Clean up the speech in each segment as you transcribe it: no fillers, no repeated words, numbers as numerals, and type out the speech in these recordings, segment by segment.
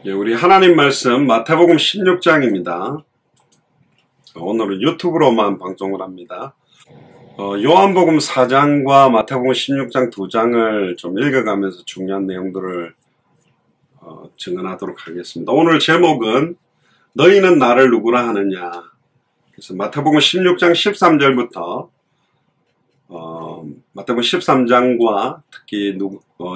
우리 하나님 말씀 마태복음 16장입니다. 오늘은 유튜브로만 방송을 합니다. 요한복음 4장과 마태복음 16장 2장을 좀 읽어가면서 중요한 내용들을 증언하도록 하겠습니다. 오늘 제목은 너희는 나를 누구라 하느냐. 그래서 마태복음 16장 13절부터 마태복음 13장과 특히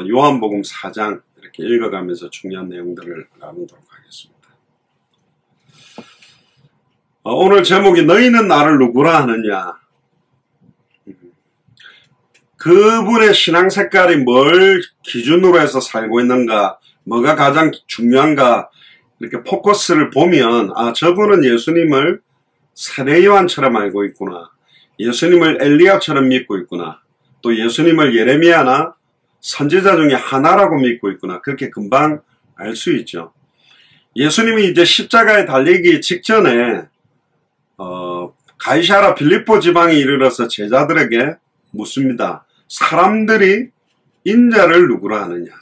요한복음 4장 이렇게 읽어가면서 중요한 내용들을 나누도록 하겠습니다. 오늘 제목이 너희는 나를 누구라 하느냐. 그분의 신앙 색깔이 뭘 기준으로 해서 살고 있는가, 뭐가 가장 중요한가 이렇게 포커스를 보면 저분은 예수님을 세례 요한처럼 알고 있구나, 예수님을 엘리야처럼 믿고 있구나, 또 예수님을 예레미야나 선지자 중에 하나라고 믿고 있구나, 그렇게 금방 알 수 있죠. 예수님이 이제 십자가에 달리기 직전에 가이사랴 빌립보 지방에 이르러서 제자들에게 묻습니다. 사람들이 인자를 누구라 하느냐,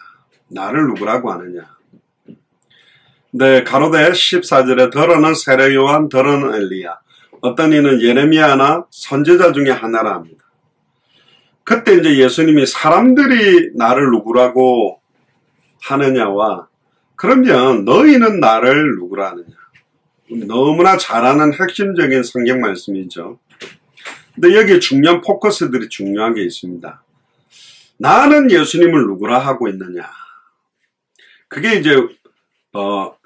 나를 누구라고 하느냐. 네, 가로되 14절에 더러는 세례 요한, 더러는 엘리야, 어떤 이는 예레미야나 선지자 중에 하나라 합니다. 그때 이제 예수님이 사람들이 나를 누구라고 하느냐와 그러면 너희는 나를 누구라 하느냐, 너무나 잘 아는 핵심적인 성경 말씀이죠. 근데 여기에 중요한 포커스들이 중요한 게 있습니다. 나는 예수님을 누구라 하고 있느냐. 그게 이제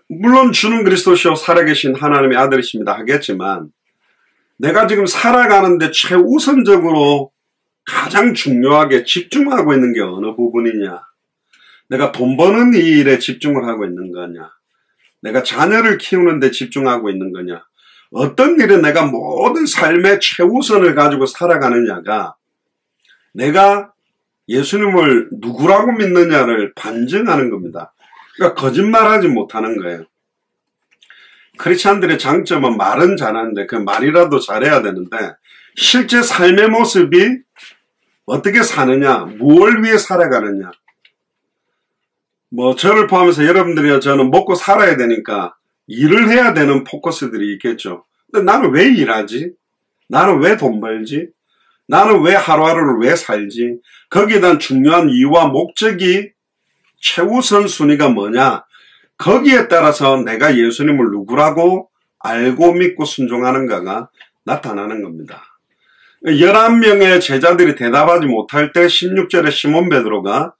물론 주는 그리스도시요 살아계신 하나님의 아들이십니다 하겠지만, 내가 지금 살아가는데 최우선적으로 가장 중요하게 집중하고 있는 게 어느 부분이냐. 내가 돈 버는 이 일에 집중을 하고 있는 거냐, 내가 자녀를 키우는 데 집중하고 있는 거냐, 어떤 일에 내가 모든 삶의 최우선을 가지고 살아가느냐가 내가 예수님을 누구라고 믿느냐를 반증하는 겁니다. 그러니까 거짓말하지 못하는 거예요. 크리스찬들의 장점은 말은 잘하는데 그 말이라도 잘해야 되는데 실제 삶의 모습이 어떻게 사느냐, 무엇을 위해 살아가느냐. 저를 포함해서 여러분들이나 저는 먹고 살아야 되니까 일을 해야 되는 포커스들이 있겠죠. 근데 나는 왜 일하지? 나는 왜 돈 벌지? 나는 왜 하루하루를 왜 살지? 거기에 대한 중요한 이유와 목적이 최우선 순위가 뭐냐? 거기에 따라서 내가 예수님을 누구라고 알고 믿고 순종하는가가 나타나는 겁니다. 11명의 제자들이 대답하지 못할 때 16절에 시몬 베드로가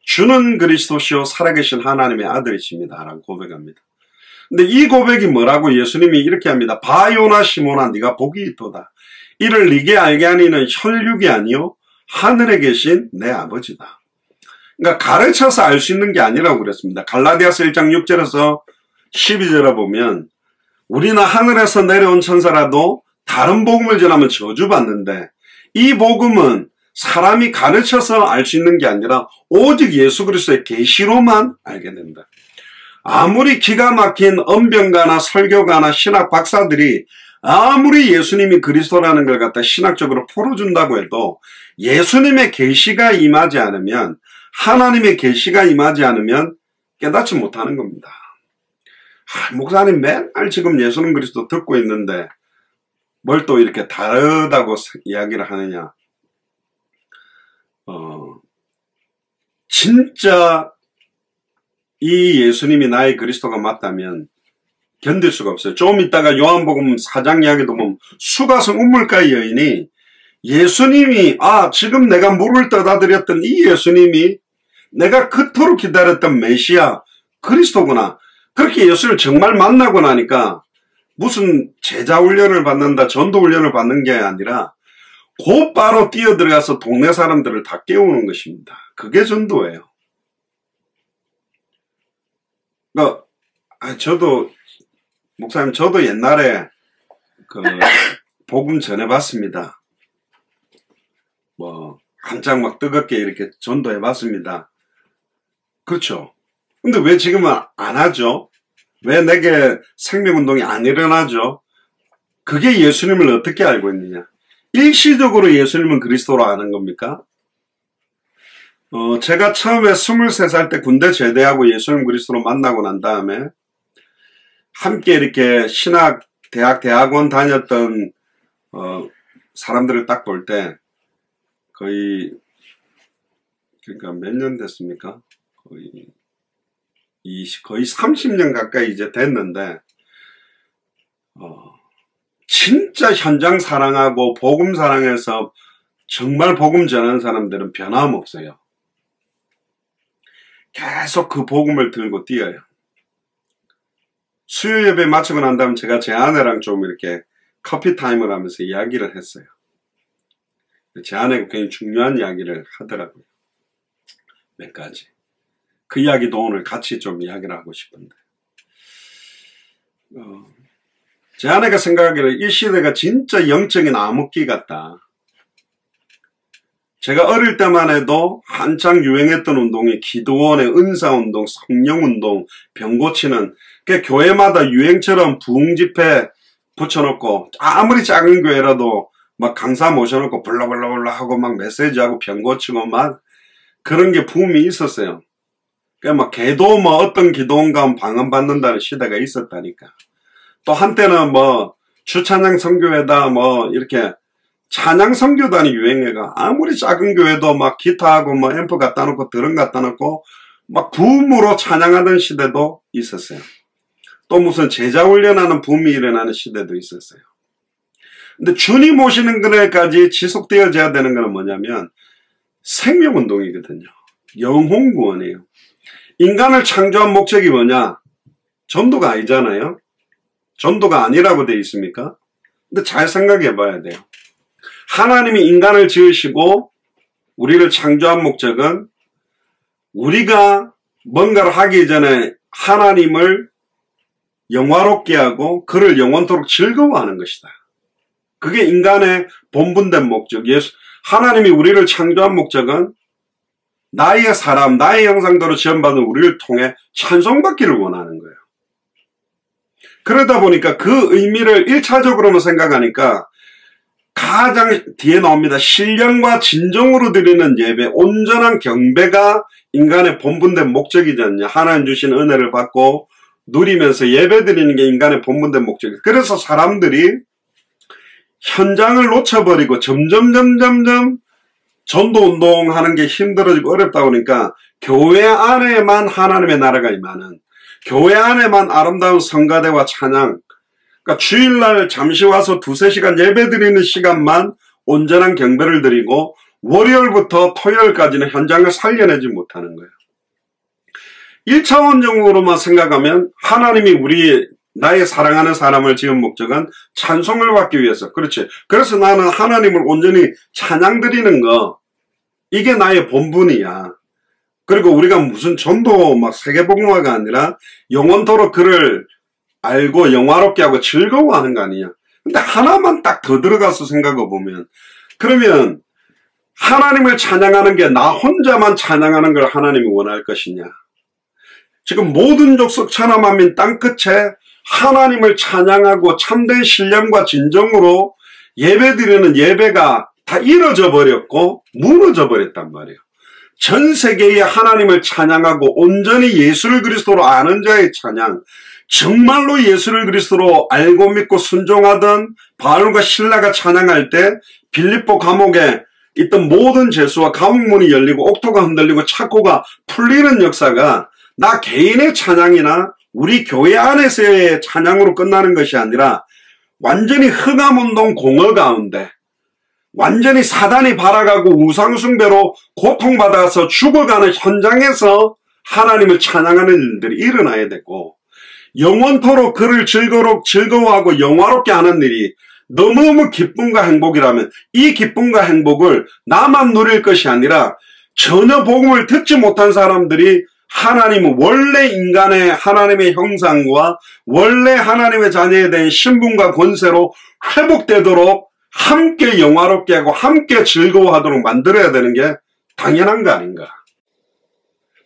주는 그리스도시요 살아계신 하나님의 아들이십니다 라고 고백합니다. 근데 이 고백이 뭐라고? 예수님이 이렇게 합니다. 바요나 시몬아 네가 복이 있도다. 이를 네게 알게 하니는 혈육이 아니요 하늘에 계신 내 아버지다. 그러니까 가르쳐서 알 수 있는 게 아니라고 그랬습니다. 갈라디아서 1장 6절에서 12절에 보면 우리는 하늘에서 내려온 천사라도 다른 복음을 전하면 저주받는데 이 복음은 사람이 가르쳐서 알 수 있는 게 아니라 오직 예수 그리스도의 계시로만 알게 된다. 아무리 기가 막힌 언변가나 설교가나 신학 박사들이 아무리 예수님이 그리스도라는 걸 갖다 신학적으로 풀어준다고 해도 예수님의 계시가 임하지 않으면, 하나님의 계시가 임하지 않으면 깨닫지 못하는 겁니다. 목사님 맨날 지금 예수님 그리스도 듣고 있는데 뭘 또 이렇게 다르다고 이야기를 하느냐. 진짜 이 예수님이 나의 그리스도가 맞다면 견딜 수가 없어요. 좀 이따가 요한복음 4장 이야기도 보면 수가성 우물가의 여인이 예수님이 지금 내가 물을 떠다드렸던 이 예수님이 내가 그토록 기다렸던 메시아 그리스도구나, 그렇게 예수를 정말 만나고 나니까 무슨 제자 훈련을 받는다, 전도 훈련을 받는 게 아니라 곧바로 뛰어들어가서 동네 사람들을 다 깨우는 것입니다. 그게 전도예요. 그러니까 저도 목사님, 저도 옛날에 복음 전해봤습니다. 한창 막 뜨겁게 이렇게 전도해봤습니다. 그렇죠. 근데 왜 지금은 안 하죠? 왜 내게 생명운동이 안 일어나죠? 그게 예수님을 어떻게 알고 있느냐? 일시적으로 예수님은 그리스도로 아는 겁니까? 제가 처음에 23살 때 군대 제대하고 예수님 그리스도로 만나고 난 다음에 함께 이렇게 신학, 대학원 다녔던 사람들을 딱 볼 때 거의 그러니까 몇 년 됐습니까? 거의 30년 가까이 이제 됐는데 진짜 현장 사랑하고 복음 사랑해서 정말 복음 전하는 사람들은 변함없어요. 계속 그 복음을 들고 뛰어요. 수요 예배 마치고 난 다음 제가 제 아내랑 좀 이렇게 커피 타임을 하면서 이야기를 했어요. 제 아내가 굉장히 중요한 이야기를 하더라고요. 몇 가지. 그 이야기도 오늘 같이 좀 이야기를 하고 싶은데. 제 아내가 생각하기를 이 시대가 진짜 영적인 암흑기 같다. 제가 어릴 때만 해도 한창 유행했던 운동이 기도원의 은사운동, 성령운동, 병 고치는 그 교회마다 유행처럼 부흥집회 붙여놓고 아무리 작은 교회라도 막 강사 모셔놓고 블라블라블라 하고 막 메시지하고 병 고치고 막 그런 게 붐이 있었어요. 그러니까 막 개도 뭐 어떤 기도원 가면 방언받는다는 시대가 있었다니까. 또 한때는 뭐 주찬양 선교회다 뭐 이렇게 찬양 선교단이 유행해가 아무리 작은 교회도 막 기타하고 뭐 앰프 갖다 놓고 드럼 갖다 놓고 막 붐으로 찬양하던 시대도 있었어요. 또 무슨 제자 훈련하는 붐이 일어나는 시대도 있었어요. 근데 주님 오시는 그날까지 지속되어져야 되는 것은 뭐냐면 생명운동이거든요. 영혼구원이에요. 인간을 창조한 목적이 뭐냐? 전도가 아니잖아요. 전도가 아니라고 되어 있습니까? 근데 잘 생각해 봐야 돼요. 하나님이 인간을 지으시고 우리를 창조한 목적은 우리가 뭔가를 하기 전에 하나님을 영화롭게 하고 그를 영원토록 즐거워하는 것이다. 그게 인간의 본분된 목적. 하나님이 우리를 창조한 목적은 나의 사람, 나의 형상대로 지음받은 우리를 통해 찬송받기를 원하는 거예요. 그러다 보니까 그 의미를 1차적으로만 생각하니까 가장 뒤에 나옵니다. 신령과 진정으로 드리는 예배, 온전한 경배가 인간의 본분된 목적이지 않냐. 하나님 주신 은혜를 받고 누리면서 예배 드리는 게 인간의 본분된 목적이에요. 그래서 사람들이 현장을 놓쳐버리고 점점 전도운동 하는 게 힘들어지고 어렵다 보니까 교회 안에만 하나님의 나라가 임하는, 교회 안에만 아름다운 성가대와 찬양, 그러니까 주일날 잠시 와서 2-3시간 예배 드리는 시간만 온전한 경배를 드리고 월요일부터 토요일까지는 현장을 살려내지 못하는 거예요. 1차원적으로만 생각하면 하나님이 나의 사랑하는 사람을 지은 목적은 찬송을 받기 위해서. 그렇지. 그래서 나는 하나님을 온전히 찬양 드리는 거, 이게 나의 본분이야. 그리고 우리가 무슨 전도 막 세계복음화가 아니라 영원토록 그를 알고 영화롭게 하고 즐거워하는 거 아니냐. 근데 하나만 딱 더 들어가서 생각해 보면, 그러면 하나님을 찬양하는 게 나 혼자만 찬양하는 걸 하나님이 원할 것이냐. 지금 모든 족속 천하만민 땅끝에 하나님을 찬양하고 참된 신령과 진정으로 예배드리는 예배가 다 이루어져 버렸고 무너져 버렸단 말이에요. 전 세계에 하나님을 찬양하고 온전히 예수를 그리스도로 아는 자의 찬양, 정말로 예수를 그리스도로 알고 믿고 순종하던 바울과 실라가 찬양할 때 빌립보 감옥에 있던 모든 죄수와 감옥문이 열리고 옥토가 흔들리고 착고가 풀리는 역사가 나 개인의 찬양이나 우리 교회 안에서의 찬양으로 끝나는 것이 아니라 완전히 흑암운동 공허 가운데 완전히 사단이 발아가고 우상숭배로 고통받아서 죽어가는 현장에서 하나님을 찬양하는 일들이 일어나야 되고, 영원토록 그를 즐거워하고 영화롭게 하는 일이 너무너무 기쁨과 행복이라면 이 기쁨과 행복을 나만 누릴 것이 아니라 전혀 복음을 듣지 못한 사람들이 하나님은 원래 인간의 하나님의 형상과 원래 하나님의 자녀에 대한 신분과 권세로 회복되도록 함께 영화롭게 하고 함께 즐거워하도록 만들어야 되는 게 당연한 거 아닌가.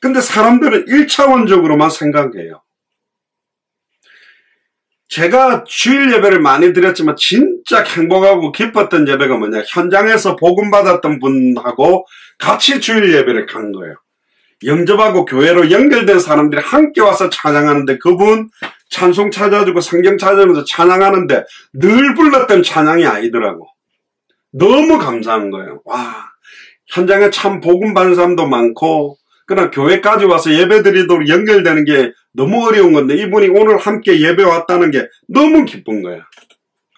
근데 사람들은 1차원적으로만 생각해요. 제가 주일 예배를 많이 드렸지만 진짜 행복하고 기뻤던 예배가 뭐냐, 현장에서 복음 받았던 분하고 같이 주일 예배를 간 거예요. 영접하고 교회로 연결된 사람들이 함께 와서 찬양하는데, 그분 찬송 찾아주고 성경 찾아주면서 찬양하는데 늘 불렀던 찬양이 아니더라고. 너무 감사한 거예요. 와, 현장에 참 복음 받는 사람도 많고, 그러나 교회까지 와서 예배 드리도록 연결되는 게 너무 어려운 건데, 이분이 오늘 함께 예배 왔다는 게 너무 기쁜 거야.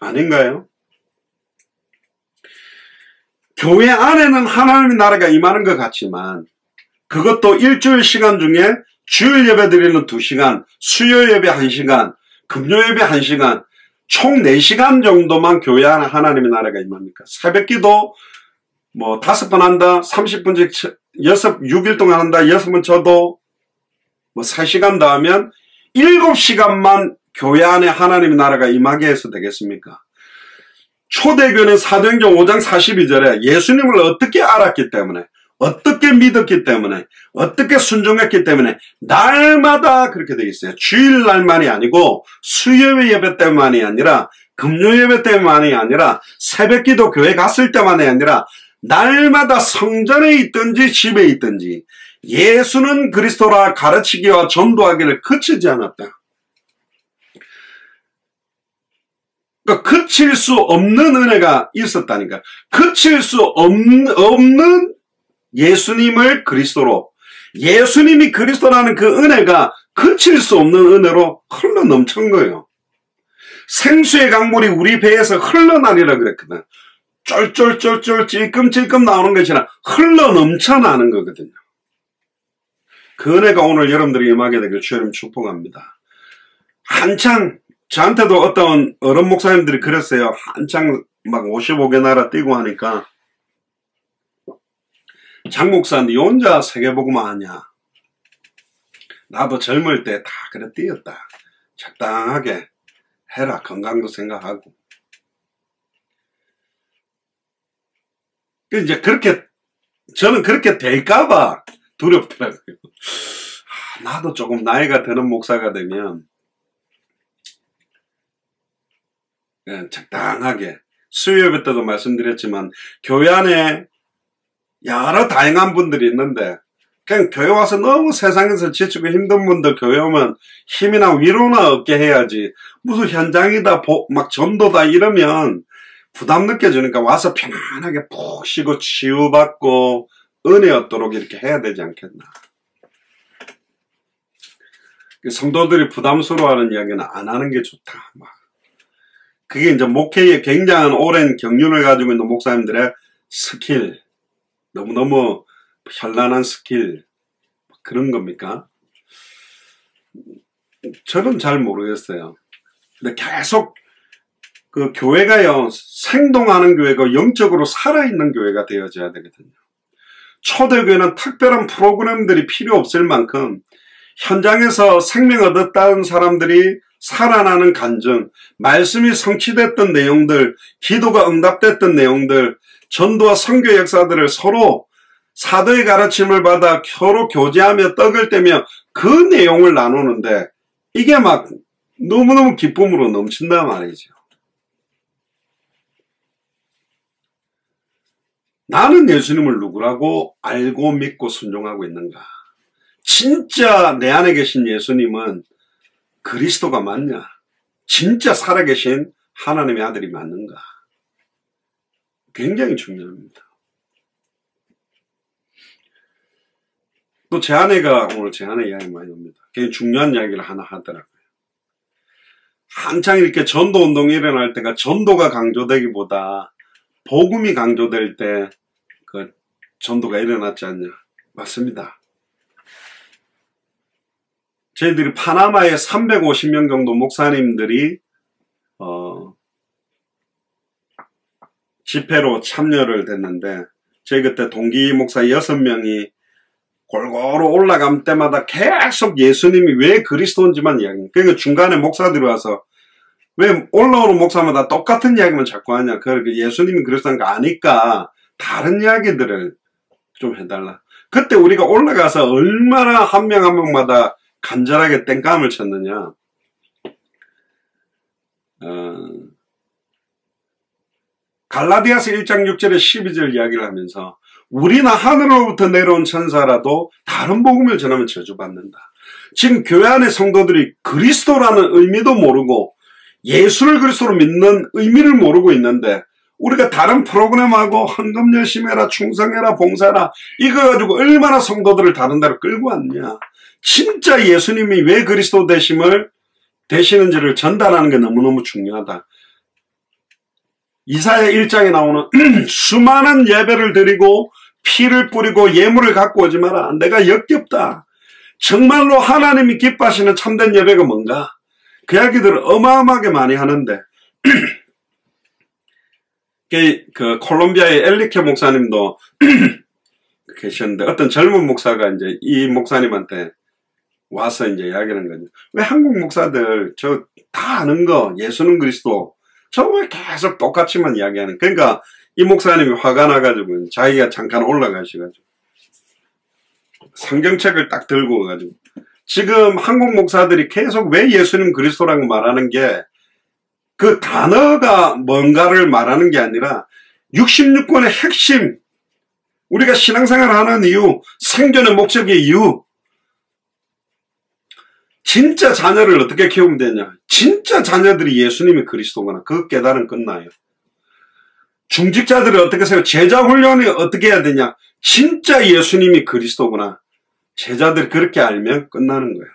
아닌가요? 교회 안에는 하나님의 나라가 임하는 것 같지만, 그것도 일주일 시간 중에 주일 예배 드리는 2시간, 수요 예배 1시간, 금요 예배 1시간, 총 4시간 정도만 교회 안에 하나님의 나라가 임합니까? 새벽 기도 뭐 5번 한다, 30분씩 6일 동안 한다, 6번 쳐도 뭐 3시간 더 하면 7시간만 교회 안에 하나님의 나라가 임하게 해서 되겠습니까? 초대교회는 사도행전 5장 42절에 예수님을 어떻게 알았기 때문에, 어떻게 믿었기 때문에, 어떻게 순종했기 때문에 날마다 그렇게 되어 있어요. 주일날만이 아니고 수요 예배 때만이 아니라, 금요 예배 때만이 아니라, 새벽기도 교회 갔을 때만이 아니라 날마다 성전에 있든지 집에 있든지 예수는 그리스도라 가르치기와 전도하기를 그치지 않았다. 그러니까 그칠 수 없는 은혜가 있었다니까. 그칠 수 없는 예수님을 그리스도로, 예수님이 그리스도라는 그 은혜가 그칠 수 없는 은혜로 흘러 넘친 거예요. 생수의 강물이 우리 배에서 흘러나리라 그랬거든. 쫄쫄쫄쫄 찔끔찔끔 나오는 것이 아니라 흘러 넘쳐나는 거거든요. 그 은혜가 오늘 여러분들이 임하게 되길 주님 축복합니다. 한창 저한테도 어떤 어른 목사님들이 그랬어요. 한창 막 55개 나라 뛰고 하니까, 장 목사 니 혼자 세계복음만 하냐? 나도 젊을 때 다 그래 뛰었다. 적당하게 해라. 건강도 생각하고. 이제 그렇게, 저는 그렇게 될까봐 두렵더라고요. 나도 조금 나이가 드는 목사가 되면 그냥 적당하게, 수요예배 때도 말씀드렸지만 교회 안에 여러 다양한 분들이 있는데, 그냥 교회 와서 너무 세상에서 지치고 힘든 분들 교회 오면 힘이나 위로나 얻게 해야지, 무슨 현장이다 막 전도다 이러면 부담 느껴지니까 와서 편안하게 푹 쉬고 치유받고 은혜 얻도록 이렇게 해야 되지 않겠나. 성도들이 부담스러워하는 이야기는 안 하는 게 좋다. 그게 이제 목회에 굉장한 오랜 경륜을 가지고 있는 목사님들의 스킬, 너무너무 현란한 스킬, 그런 겁니까? 저는 잘 모르겠어요. 근데 계속 그 교회가요, 생동하는 교회가 영적으로 살아있는 교회가 되어져야 되거든요. 초대교회는 특별한 프로그램들이 필요 없을 만큼 현장에서 생명 얻었다는 사람들이 살아나는 간증, 말씀이 성취됐던 내용들, 기도가 응답됐던 내용들, 전도와 선교 역사들을 서로 사도의 가르침을 받아 서로 교제하며 떡을 떼며 그 내용을 나누는데, 이게 막 너무너무 기쁨으로 넘친단 말이죠. 나는 예수님을 누구라고 알고 믿고 순종하고 있는가? 진짜 내 안에 계신 예수님은 그리스도가 맞냐? 진짜 살아계신 하나님의 아들이 맞는가? 굉장히 중요합니다. 또 제 아내가 오늘 제 아내 이야기 많이 합니다. 굉장히 중요한 이야기를 하나 하더라고요. 한창 이렇게 전도 운동이 일어날 때가 전도가 강조되기보다 복음이 강조될 때 그 전도가 일어났지 않냐. 맞습니다. 저희들이 파나마에 350명 정도 목사님들이 집회로 참여를 됐는데, 저희 그때 동기 목사 6명이 골고루 올라갈 때마다 계속 예수님이 왜 그리스도인지만 이야기해요. 그러니까 중간에 목사들이 와서 왜 올라오는 목사마다 똑같은 이야기만 자꾸 하냐. 그 예수님이 그리스도인 거 아니까 다른 이야기들을 좀 해달라. 그때 우리가 올라가서 얼마나 한 명 한 명마다 간절하게 땡깡을 쳤느냐. 갈라디아서 1장 6절에 12절 이야기를 하면서 우리나 하늘로부터 내려온 천사라도 다른 복음을 전하면 저주받는다. 지금 교회 안의 성도들이 그리스도라는 의미도 모르고 예수를 그리스도로 믿는 의미를 모르고 있는데 우리가 다른 프로그램하고 헌금 열심히 해라, 충성해라, 봉사해라 이거 가지고 얼마나 성도들을 다른 데로 끌고 왔냐. 진짜 예수님이 왜 그리스도 되시는지를 전달하는 게 너무너무 중요하다. 이사야 1장에 나오는 수많은 예배를 드리고 피를 뿌리고 예물을 갖고 오지 마라. 내가 역겹다. 정말로 하나님이 기뻐하시는 참된 예배가 뭔가? 그 이야기들을 어마어마하게 많이 하는데 그 콜롬비아의 엘리케 목사님도 계셨는데 어떤 젊은 목사가 이제 이 목사님한테 와서 이제 이야기하는 거죠. 왜 한국 목사들 저 다 아는 거 예수는 그리스도 저 왜 계속 똑같이만 이야기하는. 그러니까 이 목사님이 화가 나가지고 자기가 잠깐 올라가셔가지고 성경책을 딱 들고 가지고 지금 한국 목사들이 계속 왜 예수님 그리스도라고 말하는 게 그 단어가 뭔가를 말하는 게 아니라 66권의 핵심, 우리가 신앙생활을 하는 이유, 생존의 목적의 이유, 진짜 자녀를 어떻게 키우면 되냐. 진짜 자녀들이 예수님이 그리스도구나. 그 깨달음 끝나요. 중직자들을 어떻게 세워? 제자 훈련이 어떻게 해야 되냐. 진짜 예수님이 그리스도구나. 제자들이 그렇게 알면 끝나는 거예요.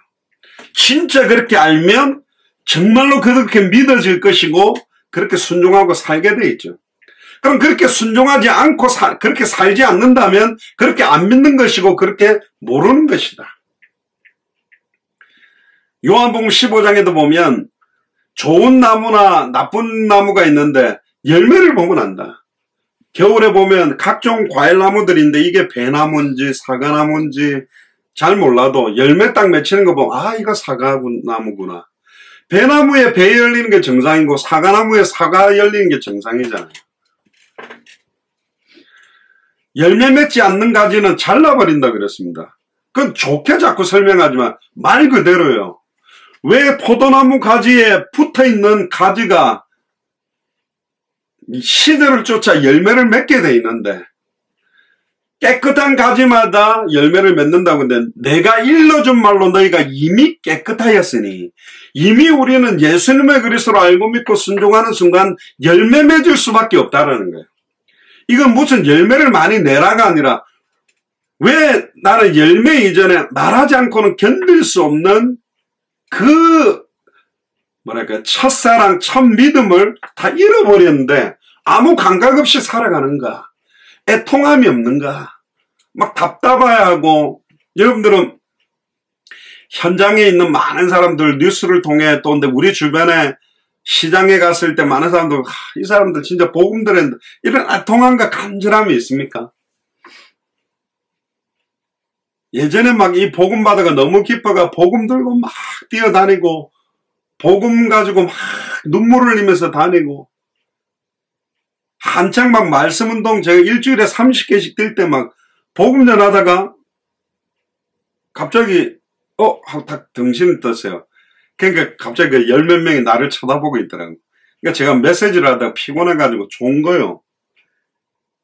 진짜 그렇게 알면 정말로 그렇게 믿어질 것이고 그렇게 순종하고 살게 돼 있죠. 그럼 그렇게 순종하지 않고 그렇게 살지 않는다면 그렇게 안 믿는 것이고 그렇게 모르는 것이다. 요한복음 15장에도 보면 좋은 나무나 나쁜 나무가 있는데 열매를 보면 안다. 겨울에 보면 각종 과일나무들인데 이게 배나무인지 사과나무인지 잘 몰라도 열매 딱 맺히는 거 보면 아 이거 사과나무구나. 배나무에 배 열리는 게 정상이고 사과나무에 사과 열리는 게 정상이잖아요. 열매 맺지 않는 가지는 잘라버린다 그랬습니다. 그건 좋게 자꾸 설명하지만 말 그대로요. 왜 포도나무 가지에 붙어있는 가지가 시대를 쫓아 열매를 맺게 돼 있는데 깨끗한 가지마다 열매를 맺는다고 하는데 내가 일러준 말로 너희가 이미 깨끗하였으니 이미 우리는 예수님의 그리스도로 알고 믿고 순종하는 순간 열매 맺을 수밖에 없다라는 거예요. 이건 무슨 열매를 많이 내라가 아니라 왜 나는 열매 이전에 말하지 않고는 견딜 수 없는 그 뭐랄까 첫사랑 첫 믿음을 다 잃어버렸는데 아무 감각 없이 살아가는가? 애통함이 없는가? 막 답답해하고 여러분들은 현장에 있는 많은 사람들 뉴스를 통해 또 근데 우리 주변에 시장에 갔을 때 많은 사람들 이 사람들 진짜 복음 들었는데 이런 애통함과 간절함이 있습니까? 예전에 막 이 복음 바다가 너무 깊어가 복음 들고 막 뛰어다니고 복음 가지고 막 눈물을 흘리면서 다니고 한창 막 말씀 운동 제가 일주일에 30개씩 뛸 때 막 복음 전하다가 갑자기 딱 정신을 떴어요. 그러니까 갑자기 그 열 몇 명이 나를 쳐다보고 있더라고요. 그러니까 제가 메시지를 하다가 피곤해가지고 좋은 거요.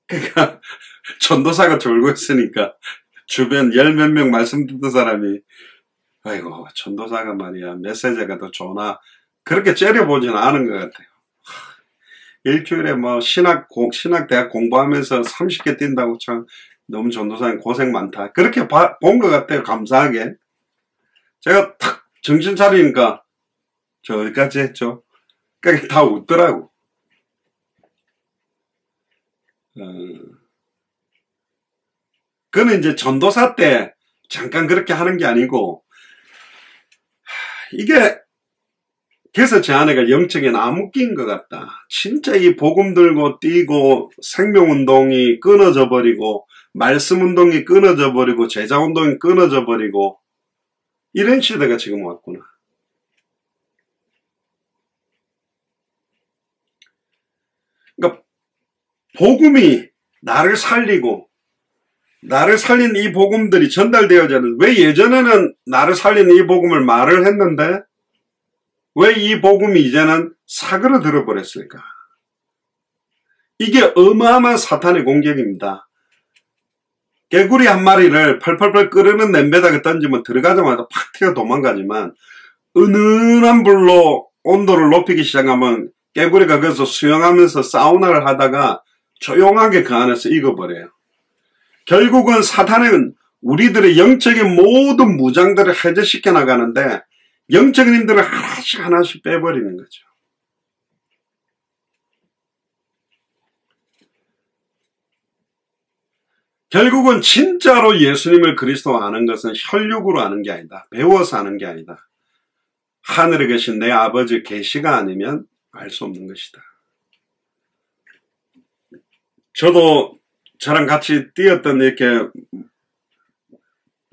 그러니까 전도사가 졸고 있으니까 주변 열 몇 명 말씀 듣던 사람이 아이고 전도사가 말이야 메시지가 더 좋나 그렇게 째려보지는 않은 것 같아요. 일주일에 뭐 신학대학 공부하면서 30개 뛴다고 참 너무 전도사님 고생 많다. 그렇게 본 것 같아요. 감사하게. 제가 탁 정신 차리니까 저 어디까지 했죠? 그러니까 다 웃더라고. 그는 이제 전도사 때 잠깐 그렇게 하는 게 아니고 이게 그래서 제 아내가 영적인 암흑기인 것 같다. 진짜 이 복음 들고 뛰고 생명운동이 끊어져 버리고 말씀운동이 끊어져 버리고 제자운동이 끊어져 버리고 이런 시대가 지금 왔구나. 그러니까 복음이 나를 살리고 나를 살린 이 복음들이 전달되어져야 하는데 왜 예전에는 나를 살린 이 복음을 말을 했는데 왜 이 복음이 이제는 사그러들어 버렸을까? 이게 어마어마한 사탄의 공격입니다. 개구리 한 마리를 펄펄펄 끓는 냄비에다가 던지면 들어가자마자 팍 튀어 도망가지만 은은한 불로 온도를 높이기 시작하면 개구리가 거기서 수영하면서 사우나를 하다가 조용하게 그 안에서 익어버려요. 결국은 사탄은 우리들의 영적인 모든 무장들을 해제시켜 나가는데 영적인 힘들을 하나씩 하나씩 빼버리는 거죠. 결국은 진짜로 예수님을 그리스도 아는 것은 혈육으로 아는 게 아니다. 배워서 아는 게 아니다. 하늘에 계신 내 아버지 계시가 아니면 알 수 없는 것이다. 저도 저랑 같이 뛰었던 이렇게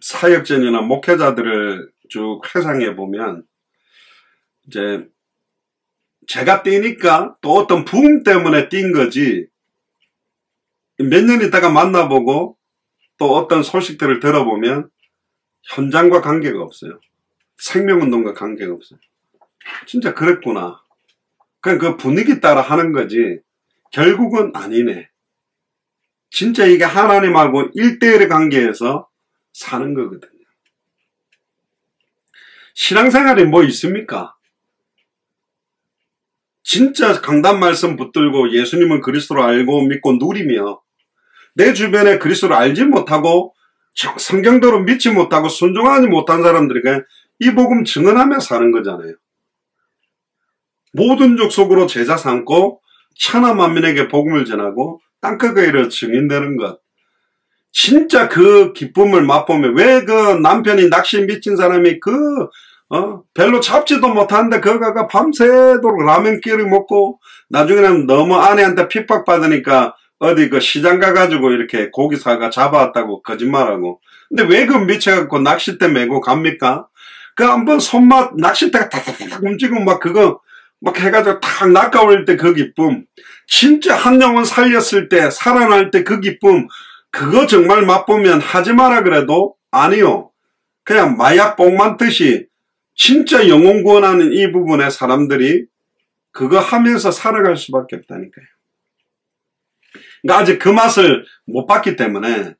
사역전이나 목회자들을 쭉 회상해 보면 이제 제가 뛰니까 또 어떤 부흥 때문에 뛴 거지 몇 년 있다가 만나보고 또 어떤 소식들을 들어보면 현장과 관계가 없어요. 생명운동과 관계가 없어요. 진짜 그랬구나. 그냥 그 분위기 따라 하는 거지 결국은 아니네. 진짜 이게 하나님하고 1대1의 관계에서 사는 거거든요. 신앙생활이 뭐 있습니까? 진짜 강단 말씀 붙들고 예수님은 그리스도를 알고 믿고 누리며 내 주변에 그리스도를 알지 못하고 성경대로 믿지 못하고 순종하지 못한 사람들에게 이 복음 증언하며 사는 거잖아요. 모든 족속으로 제자 삼고 천하 만민에게 복음을 전하고 땅끝에 이르러 증인되는 것. 진짜 그 기쁨을 맛보면 왜 그 남편이 낚시에 미친 사람이 별로 잡지도 못하는데 그거가 밤새도록 라면 끼리 먹고 나중에는 너무 아내한테 핍박받으니까 어디 그 시장 가가지고 이렇게 고기 사가 잡아왔다고 거짓말하고. 근데 왜 그 미쳐갖고 낚싯대 메고 갑니까? 그 한번 손맛 낚싯대가 탁탁탁 움직이고 막 그거 막 해가지고 탁 낚아올릴 때 그 기쁨. 진짜 한 영혼 살렸을 때 살아날 때 그 기쁨. 그거 정말 맛보면 하지 마라 그래도 아니요. 그냥 마약 복만 듯이 진짜 영혼 구원하는 이 부분에 사람들이 그거 하면서 살아갈 수밖에 없다니까요. 그러니까 아직 그 맛을 못 봤기 때문에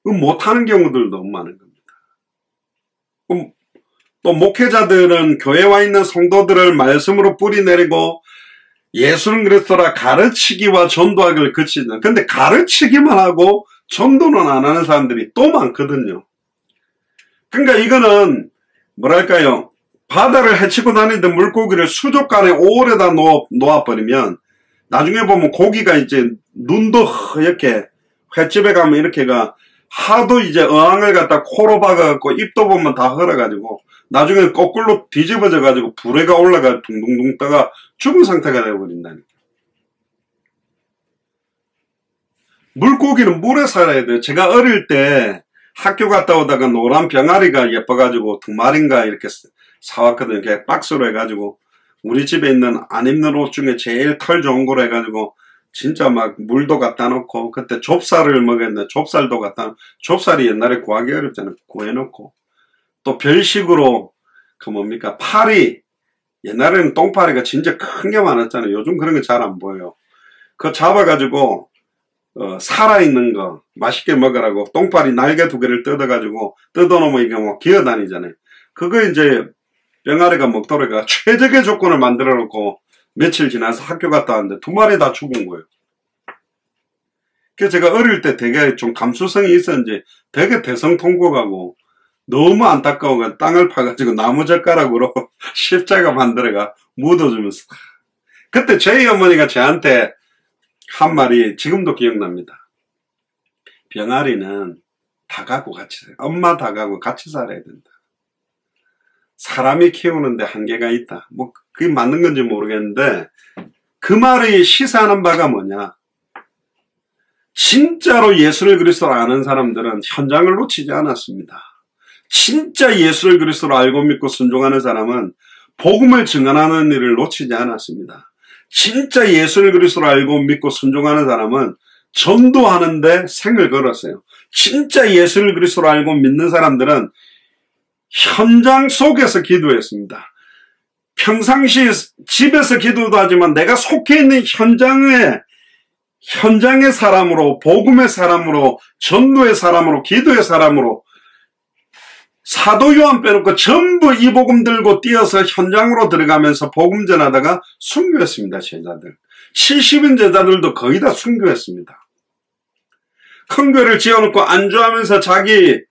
못하는 경우들도 너무 많은 겁니다. 또 목회자들은 교회에 와 있는 성도들을 말씀으로 뿌리내리고 예수는 그리스도라 가르치기와 전도하기를 그치는. 근데 가르치기만 하고 전도는 안 하는 사람들이 또 많거든요. 그러니까 이거는 뭐랄까요, 바다를 헤치고 다니던 물고기를 수족관에 오래다 놓아버리면 나중에 보면 고기가 이제 눈도 이렇게 횟집에 가면 이렇게가 하도 이제 어항을 갖다 코로 박아갖고 입도 보면 다 흘러가지고 나중에 거꾸로 뒤집어져가지고 불에가 올라가 둥둥둥 떠가 죽은 상태가 되어버린다니까. 물고기는 물에 살아야 돼요. 제가 어릴 때 학교 갔다 오다가 노란 병아리가 예뻐가지고 2마리인가 이렇게 사왔거든요. 이렇게 박스로 해가지고 우리 집에 있는 안 입는 옷 중에 제일 털 좋은 거로 해가지고 진짜 막 물도 갖다 놓고 그때 좁쌀을 먹었는데 좁쌀도 갖다 놓고 좁쌀이 옛날에 구하기 어렵잖아요. 구해놓고 또 별식으로 그 뭡니까 파리 옛날에는 똥파리가 진짜 큰 게 많았잖아요. 요즘 그런 게 잘 안 보여요. 그거 잡아가지고 살아있는 거 맛있게 먹으라고 똥파리 날개 2개를 뜯어가지고 뜯어놓으면 이게 뭐 기어다니잖아요. 그거 이제 병아리가 먹도록 최적의 조건을 만들어 놓고 며칠 지나서 학교 갔다 왔는데 2마리 다 죽은 거예요. 그래서 제가 어릴 때 되게 좀 감수성이 있었는지 되게 대성통곡하고 너무 안타까워 땅을 파가지고 나무젓가락으로 십자가 만들어가 묻어주면서 그때 저희 어머니가 저한테 한 말이 지금도 기억납니다. 병아리는 다 가고 같이 살아요. 엄마 다 가고 같이 살아야 된다. 사람이 키우는데 한계가 있다. 뭐 그게 맞는 건지 모르겠는데 그 말이 시사하는 바가 뭐냐. 진짜로 예수를 그리스도로 아는 사람들은 현장을 놓치지 않았습니다. 진짜 예수를 그리스도로 알고 믿고 순종하는 사람은 복음을 증언하는 일을 놓치지 않았습니다. 진짜 예수를 그리스도로 알고 믿고 순종하는 사람은 전도하는데 생을 걸었어요. 진짜 예수를 그리스도로 알고 믿는 사람들은 현장 속에서 기도했습니다. 평상시 집에서 기도도 하지만 내가 속해 있는 현장의 사람으로, 복음의 사람으로, 전도의 사람으로, 기도의 사람으로, 사도 요한 빼놓고 전부 이 복음 들고 뛰어서 현장으로 들어가면서 복음 전하다가 순교했습니다. 제자들. 70인 제자들도 거의 다 순교했습니다. 큰 교회를 지어놓고 안주하면서 자기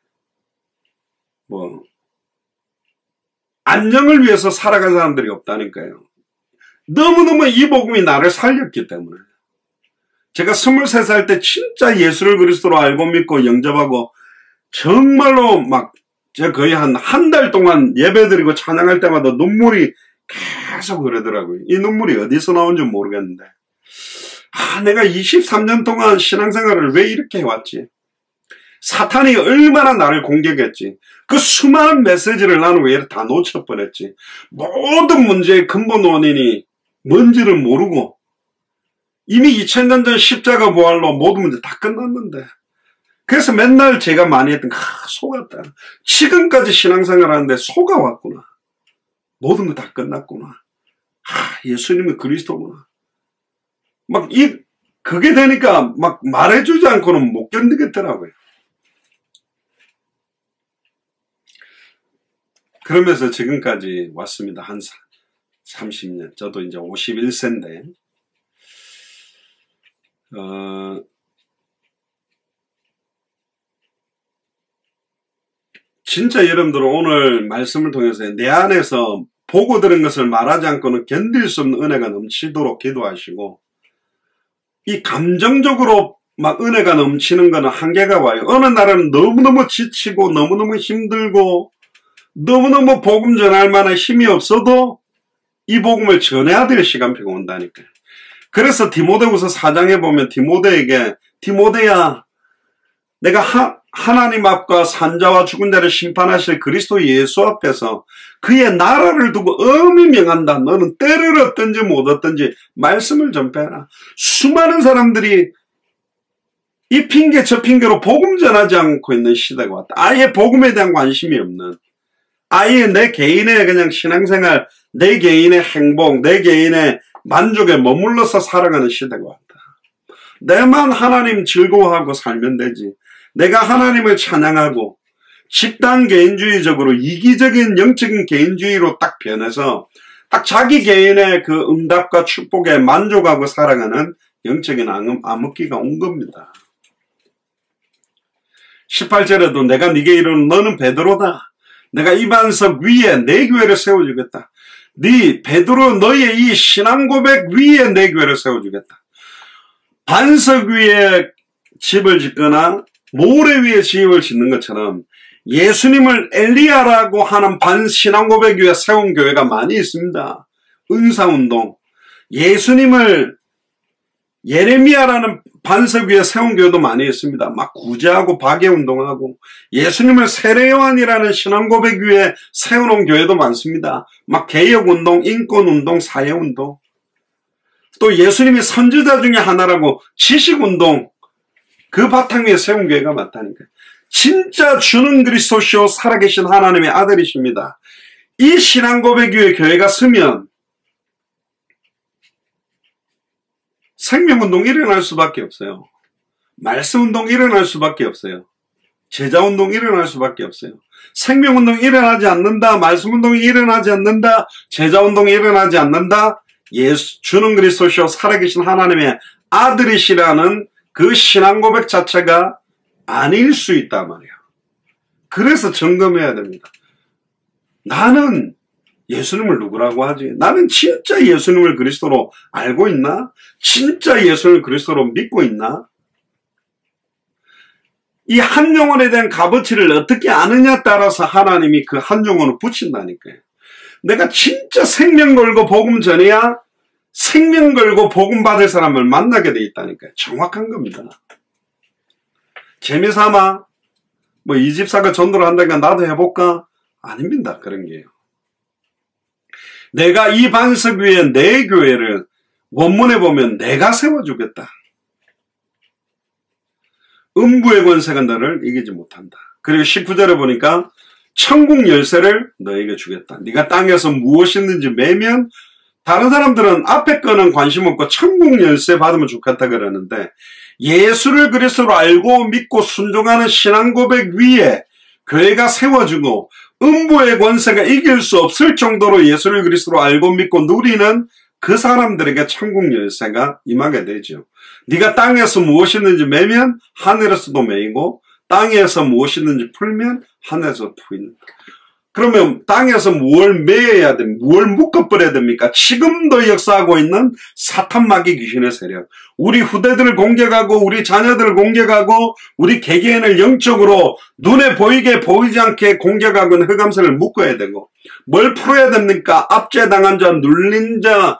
안정을 위해서 살아간 사람들이 없다니까요. 너무너무 이 복음이 나를 살렸기 때문에. 제가 23살 때 진짜 예수를 그리스도로 알고 믿고 영접하고 정말로 제가 거의 한 달 동안 예배드리고 찬양할 때마다 눈물이 계속 흐르더라고요. 이 눈물이 어디서 나온지 모르겠는데. 내가 23년 동안 신앙생활을 왜 이렇게 해왔지? 사탄이 얼마나 나를 공격했지? 그 수많은 메시지를 나는 왜 다 놓쳐버렸지? 모든 문제의 근본 원인이 뭔지를 모르고 이미 2000년 전 십자가 부활로 모든 문제 다 끝났는데 그래서 맨날 제가 많이 했던 속았다. 지금까지 신앙생활 하는데 속아왔구나. 모든 거 다 끝났구나. 예수님이 그리스도구나. 그게 되니까 말해주지 않고는 못 견디겠더라고요. 그러면서 지금까지 왔습니다. 한 30년. 저도 이제 51세인데, 진짜 여러분들 오늘 말씀을 통해서 내 안에서 보고 들은 것을 말하지 않고는 견딜 수 없는 은혜가 넘치도록 기도하시고, 이 감정적으로 은혜가 넘치는 거는 한계가 와요. 어느 날은 너무너무 지치고 너무너무 힘들고 너무너무 복음 전할 만한 힘이 없어도 이 복음을 전해야 될 시간표가 온다니까요. 그래서 디모데후서 4장에 보면 디모데야 내가 하나님 앞과 산자와 죽은 자를 심판하실 그리스도 예수 앞에서 그의 나라를 두고 엄히 명한다. 너는 때를 얻든지 못 얻든지 말씀을 전폐하라. 수많은 사람들이 이 핑계 저 핑계로 복음 전하지 않고 있는 시대가 왔다. 아예 복음에 대한 관심이 없는, 아예 내 개인의 그냥 신앙생활, 내 개인의 행복, 내 개인의 만족에 머물러서 살아가는 시대가 왔다. 내만 하나님 즐거워하고 살면 되지. 내가 하나님을 찬양하고 집단 개인주의적으로 이기적인 영적인 개인주의로 딱 변해서 딱 자기 개인의 그 응답과 축복에 만족하고 살아가는 영적인 암흑기가 온 겁니다. 18절에도 내가 네게 이르는 너는 베드로다. 내가 이 반석 위에 내 교회를 세워주겠다. 베드로 너의 이 신앙 고백 위에 내 교회를 세워주겠다. 반석 위에 집을 짓거나 모래 위에 집을 짓는 것처럼 예수님을 엘리야라고 하는 신앙 고백 위에 세운 교회가 많이 있습니다. 은사운동. 예수님을 예레미야라는 반석 위에 세운 교회도 많이 있습니다. 구제하고 박해운동하고 예수님을 세례요한이라는 신앙 고백 위에 세워놓은 교회도 많습니다. 개혁운동, 인권운동, 사회운동. 또 예수님이 선지자 중에 하나라고 지식운동, 그 바탕 위에 세운 교회가 많다니까요. 진짜 주는 그리스도시요 살아계신 하나님의 아들이십니다. 이 신앙 고백 위에 교회가 서면 생명운동 일어날 수밖에 없어요. 말씀운동 일어날 수밖에 없어요. 제자운동 일어날 수밖에 없어요. 생명운동 일어나지 않는다. 말씀운동이 일어나지 않는다. 제자운동이 일어나지 않는다. 주는 그리스도시요 살아계신 하나님의 아들이시라는 그 신앙 고백 자체가 아닐 수 있단 말이에요. 그래서 점검해야 됩니다. 나는 예수님을 누구라고 하지? 나는 진짜 예수님을 그리스도로 알고 있나? 진짜 예수님을 그리스도로 믿고 있나? 이 한 영혼에 대한 값어치를 어떻게 아느냐에 따라서 하나님이 그 한 영혼을 붙인다니까요. 내가 진짜 생명 걸고 복음 전해야 생명 걸고 복음 받을 사람을 만나게 돼 있다니까요. 정확한 겁니다. 재미삼아 이 집사가 전도를 한다니까 나도 해볼까? 아닙니다. 그런 게요. 내가 이 반석 위에 내 교회를 원문에 보면 내가 세워주겠다. 음부의 권세가 너를 이기지 못한다. 그리고 19절에 보니까 천국 열쇠를 너에게 주겠다. 네가 땅에서 무엇이 있는지 매면 다른 사람들은 앞에 거는 관심 없고 천국 열쇠 받으면 좋겠다 그러는데 예수를 그리스도로 알고 믿고 순종하는 신앙 고백 위에 교회가 세워주고 음부의 권세가 이길 수 없을 정도로 예수를 그리스도로 알고 믿고 누리는 그 사람들에게 천국 열쇠가 임하게 되죠. 네가 땅에서 무엇이 있는지 매면 하늘에서도 매이고 땅에서 무엇이 있는지 풀면 하늘에서 풀린다. 그러면 땅에서 뭘 매여야 됩니까? 뭘 묶어버려야 됩니까? 지금도 역사하고 있는 사탄 마귀 귀신의 세력. 우리 후대들을 공격하고 우리 자녀들을 공격하고 우리 개개인을 영적으로 눈에 보이게 보이지 않게 공격하고 있는 흑암세를 묶어야 되고 뭘 풀어야 됩니까? 압제당한 자, 눌린 자,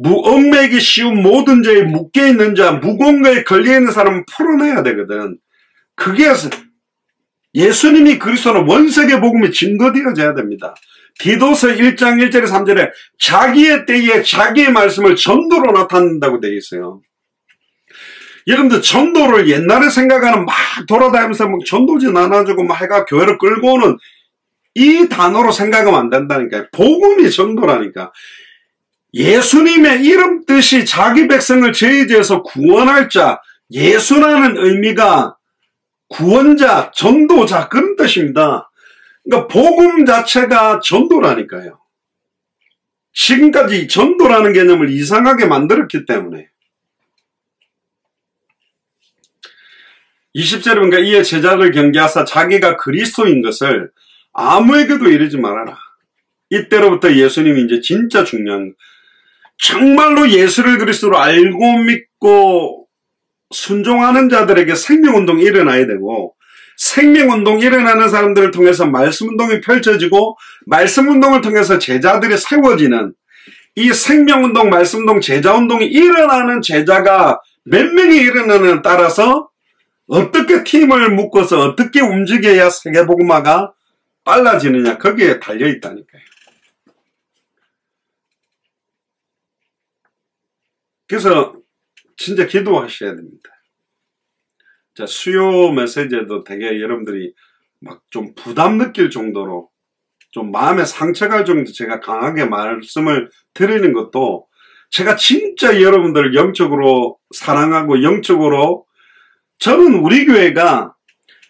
얽매기 쉬운 모든 죄에 묶여있는 자, 무거운 거에 걸려있는 사람은 풀어내야 되거든. 그게 예수님이 그리스도는 원색의 복음이 증거되어져야 됩니다. 디도서 1장 1절에 3절에 자기의 때에 자기의 말씀을 전도로 나타낸다고 되어 있어요. 여러분들 전도를 옛날에 생각하는 막 돌아다니면서 막 전도지 나눠주고 막 해가 교회를 끌고 오는 이 단어로 생각하면 안 된다니까요. 복음이 전도라니까. 예수님의 이름 뜻이 자기 백성을 죄에서 구원할 자, 예수라는 의미가 구원자, 전도자 그런 뜻입니다. 그러니까 복음 자체가 전도라니까요. 지금까지 전도라는 개념을 이상하게 만들었기 때문에 20절에 보니까 이에 제자를 경계하사 자기가 그리스도인 것을 아무에게도 이르지 말아라. 이때로부터 예수님이 이제 진짜 중요한 정말로 예수를 그리스도로 알고 믿고 순종하는 자들에게 생명운동이 일어나야 되고 생명운동이 일어나는 사람들을 통해서 말씀운동이 펼쳐지고 말씀운동을 통해서 제자들이 세워지는 이 생명운동, 말씀운동, 제자운동이 일어나는 제자가 몇 명이 일어나느냐에 따라서 어떻게 팀을 묶어서 어떻게 움직여야 세계복음화가 빨라지느냐 거기에 달려있다니까요. 그래서 진짜 기도하셔야 됩니다. 자, 수요 메시지에도 되게 여러분들이 막 좀 부담 느낄 정도로 좀 마음에 상처갈 정도 제가 강하게 말씀을 드리는 것도 제가 진짜 여러분들을 영적으로 사랑하고 영적으로 저는 우리 교회가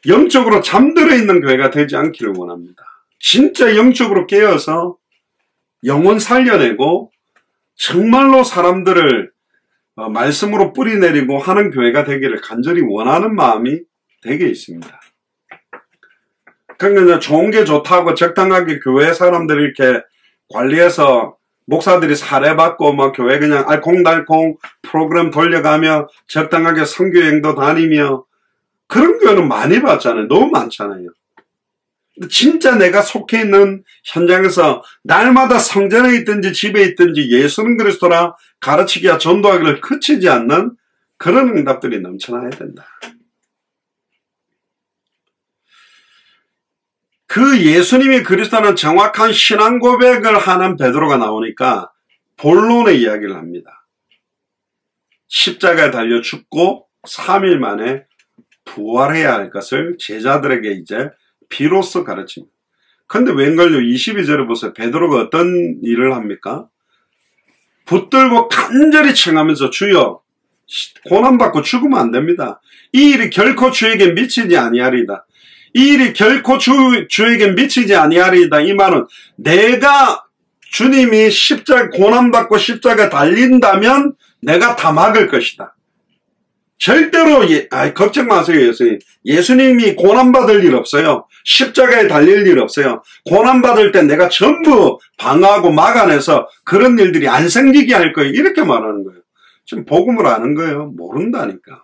영적으로 잠들어 있는 교회가 되지 않기를 원합니다. 진짜 영적으로 깨어서 영혼 살려내고 정말로 사람들을 말씀으로 뿌리내리고 하는 교회가 되기를 간절히 원하는 마음이 되게 있습니다. 그러니까 좋은 게 좋다고 적당하게 교회 사람들이 이렇게 관리해서 목사들이 사례받고 막 교회 그냥 알콩달콩 프로그램 돌려가며 적당하게 선교행도 다니며 그런 교회는 많이 봤잖아요. 너무 많잖아요. 진짜 내가 속해 있는 현장에서 날마다 성전에 있든지 집에 있든지 예수는 그리스도라 가르치기와 전도하기를 그치지 않는 그런 응답들이 넘쳐나야 된다. 그 예수님이 그리스도는 정확한 신앙 고백을 하는 베드로가 나오니까 본론의 이야기를 합니다. 십자가에 달려 죽고 3일 만에 부활해야 할 것을 제자들에게 이제 비로소 가르칩니다. 근데 웬걸요 22절에 보세요. 베드로가 어떤 일을 합니까? 붙들고 간절히 청하면서 주여 고난받고 죽으면 안 됩니다. 이 일이 결코 주에게 미치지 아니하리이다. 이 일이 결코 주에게 미치지 아니하리이다. 이 말은 내가 주님이 십자가 고난받고 십자가에 달린다면 내가 다 막을 것이다. 절대로 걱정 마세요. 예수님이 고난받을 일 없어요. 십자가에 달릴 일 없어요. 고난받을 때 내가 전부 방어하고 막아내서 그런 일들이 안 생기게 할 거예요. 이렇게 말하는 거예요. 지금 복음을 아는 거예요. 모른다니까.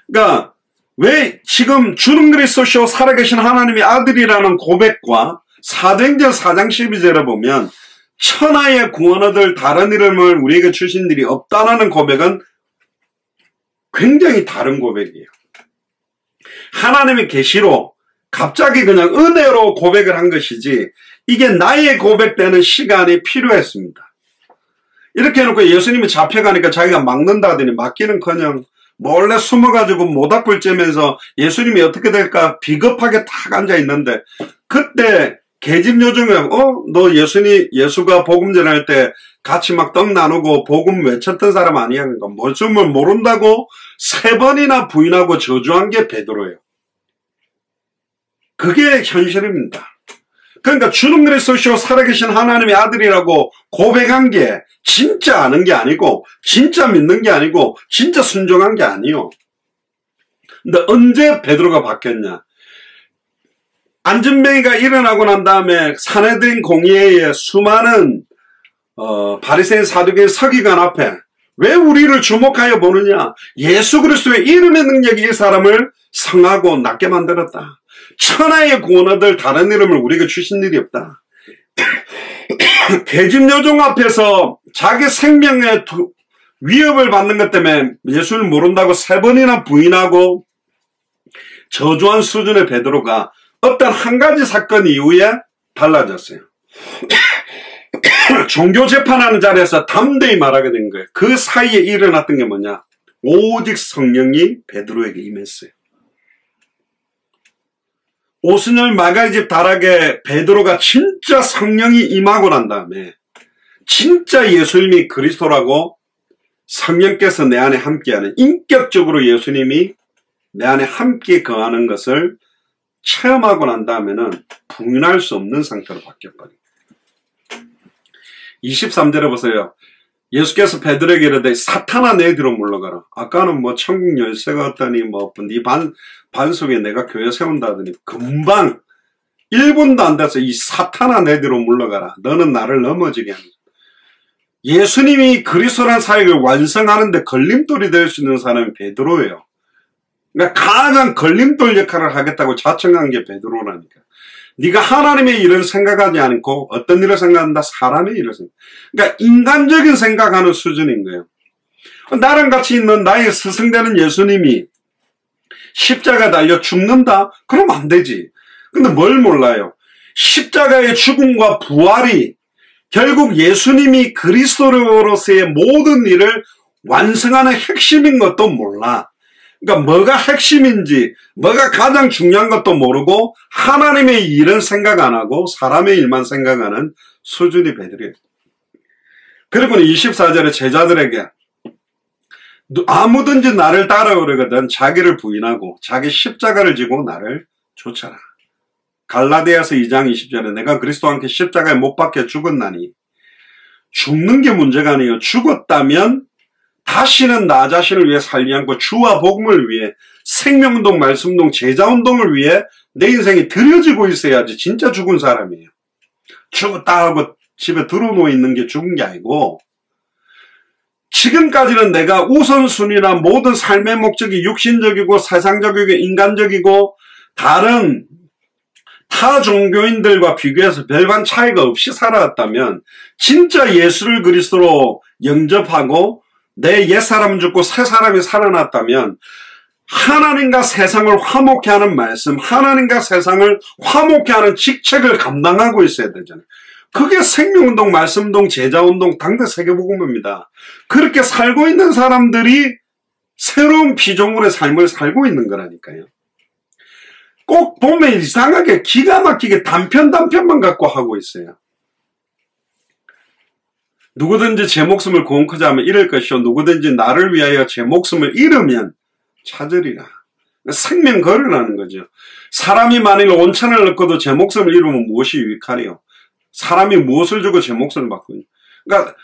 그러니까 왜 지금 주는 그리스도시요 살아계신 하나님의 아들이라는 고백과 사도행전 4장 12절에 보면 천하의 구원 얻을 다른 이름을 우리에게 주신 일이 없다라는 고백은 굉장히 다른 고백이에요. 하나님의 계시로 갑자기 그냥 은혜로 고백을 한 것이지 이게 나의 고백되는 시간이 필요했습니다. 이렇게 해놓고 예수님이 잡혀가니까 자기가 막는다 하더니 막기는커녕 몰래 숨어가지고 모닥불 쬐면서 예수님이 어떻게 될까 비겁하게 탁 앉아있는데, 그때 계집 요정이 너 예수가 복음 전할 때 같이 막 떡 나누고 복음 외쳤던 사람 아니야? 그러니까 무엇을 모른다고 3번이나 부인하고 저주한 게 베드로예요. 그게 현실입니다. 그러니까 주는 그리스도시요 살아계신 하나님의 아들이라고 고백한 게 진짜 아는 게 아니고, 진짜 믿는 게 아니고, 진짜 순종한 게 아니요. 근데 언제 베드로가 바뀌었냐? 안전뱅이가 일어나고 난 다음에 산헤드린 공의회에 수많은 바리새인 사두개인 서기관 앞에 왜 우리를 주목하여 보느냐? 예수 그리스도의 이름의 능력이 이 사람을 성하고 낫게 만들었다. 천하의 구원자들 다른 이름을 우리에게 주신 일이 없다. 계집 요정 앞에서 자기 생명의 위협을 받는 것 때문에 예수를 모른다고 3번이나 부인하고 저주한 수준의 베드로가 어떤 한 가지 사건 이후에 달라졌어요. 종교 재판하는 자리에서 담대히 말하게 된 거예요. 그 사이에 일어났던 게 뭐냐? 오직 성령이 베드로에게 임했어요. 오순절 마가리집 다락에 베드로가 진짜 성령이 임하고 난 다음에 진짜 예수님이 그리스도라고 성령께서 내 안에 함께하는, 인격적으로 예수님이 내 안에 함께 거하는 것을 체험하고 난 다음에는 부인할 수 없는 상태로 바뀌어버립니다. 23절에 보세요. 예수께서 베드로에게 이르되 사탄아 내 뒤로 물러가라. 아까는 뭐 천국 열쇠가 왔다니 뭐 네 반석에 내가 교회 세운다 하더니 금방 1분도 안 돼서 이 사탄아 내 뒤로 물러가라. 너는 나를 넘어지게 하는. 예수님이 그리스도란 사역을 완성하는데 걸림돌이 될 수 있는 사람이 베드로예요. 그러니까 가장 걸림돌 역할을 하겠다고 자청한 게 베드로라니까. 네가 하나님의 일을 생각하지 않고 어떤 일을 생각한다? 사람의 일을 생각. 그러니까 인간적인 생각하는 수준인 거예요. 나랑 같이 있는 나의 스승되는 예수님이 십자가 달려 죽는다? 그럼 안 되지. 근데 뭘 몰라요? 십자가의 죽음과 부활이 결국 예수님이 그리스도로서의 모든 일을 완성하는 핵심인 것도 몰라. 그러니까 뭐가 핵심인지, 뭐가 가장 중요한 것도 모르고 하나님의 일은 생각 안 하고 사람의 일만 생각하는 수준이 베드로예요. 그리고 24절에 제자들에게 아무든지 나를 따라오려거든 자기를 부인하고 자기 십자가를 지고 나를 쫓아라. 갈라디아서 2장 20절에 내가 그리스도와 함께 십자가에 못 박혀 죽었나니, 죽는 게 문제가 아니에요. 죽었다면 다시는 나 자신을 위해 살지 않고 주와 복음을 위해 생명운동, 말씀운동, 제자운동을 위해 내 인생이 들여지고 있어야지 진짜 죽은 사람이에요. 죽었다 하고 집에 들어누워 있는 게 죽은 게 아니고, 지금까지는 내가 우선순위나 모든 삶의 목적이 육신적이고 세상적이고 인간적이고 다른 타 종교인들과 비교해서 별반 차이가 없이 살아왔다면, 진짜 예수를 그리스도로 영접하고 내 옛사람은 죽고 새사람이 살아났다면 하나님과 세상을 화목케 하는 말씀, 하나님과 세상을 화목케 하는 직책을 감당하고 있어야 되잖아요. 그게 생명운동, 말씀운동, 제자운동, 당대 세계복음입니다. 그렇게 살고 있는 사람들이 새로운 피조물의 삶을 살고 있는 거라니까요. 꼭 보면 이상하게 기가 막히게 단편만 갖고 하고 있어요. 누구든지 제 목숨을 구원코자 하면 잃을 것이요 누구든지 나를 위하여 제 목숨을 잃으면 찾으리라. 생명 걸으라는 거죠. 사람이 만일 온천을 얻고도 제 목숨을 잃으면 무엇이 유익하리요? 사람이 무엇을 주고 제 목숨을 받고 있냐? 그러니까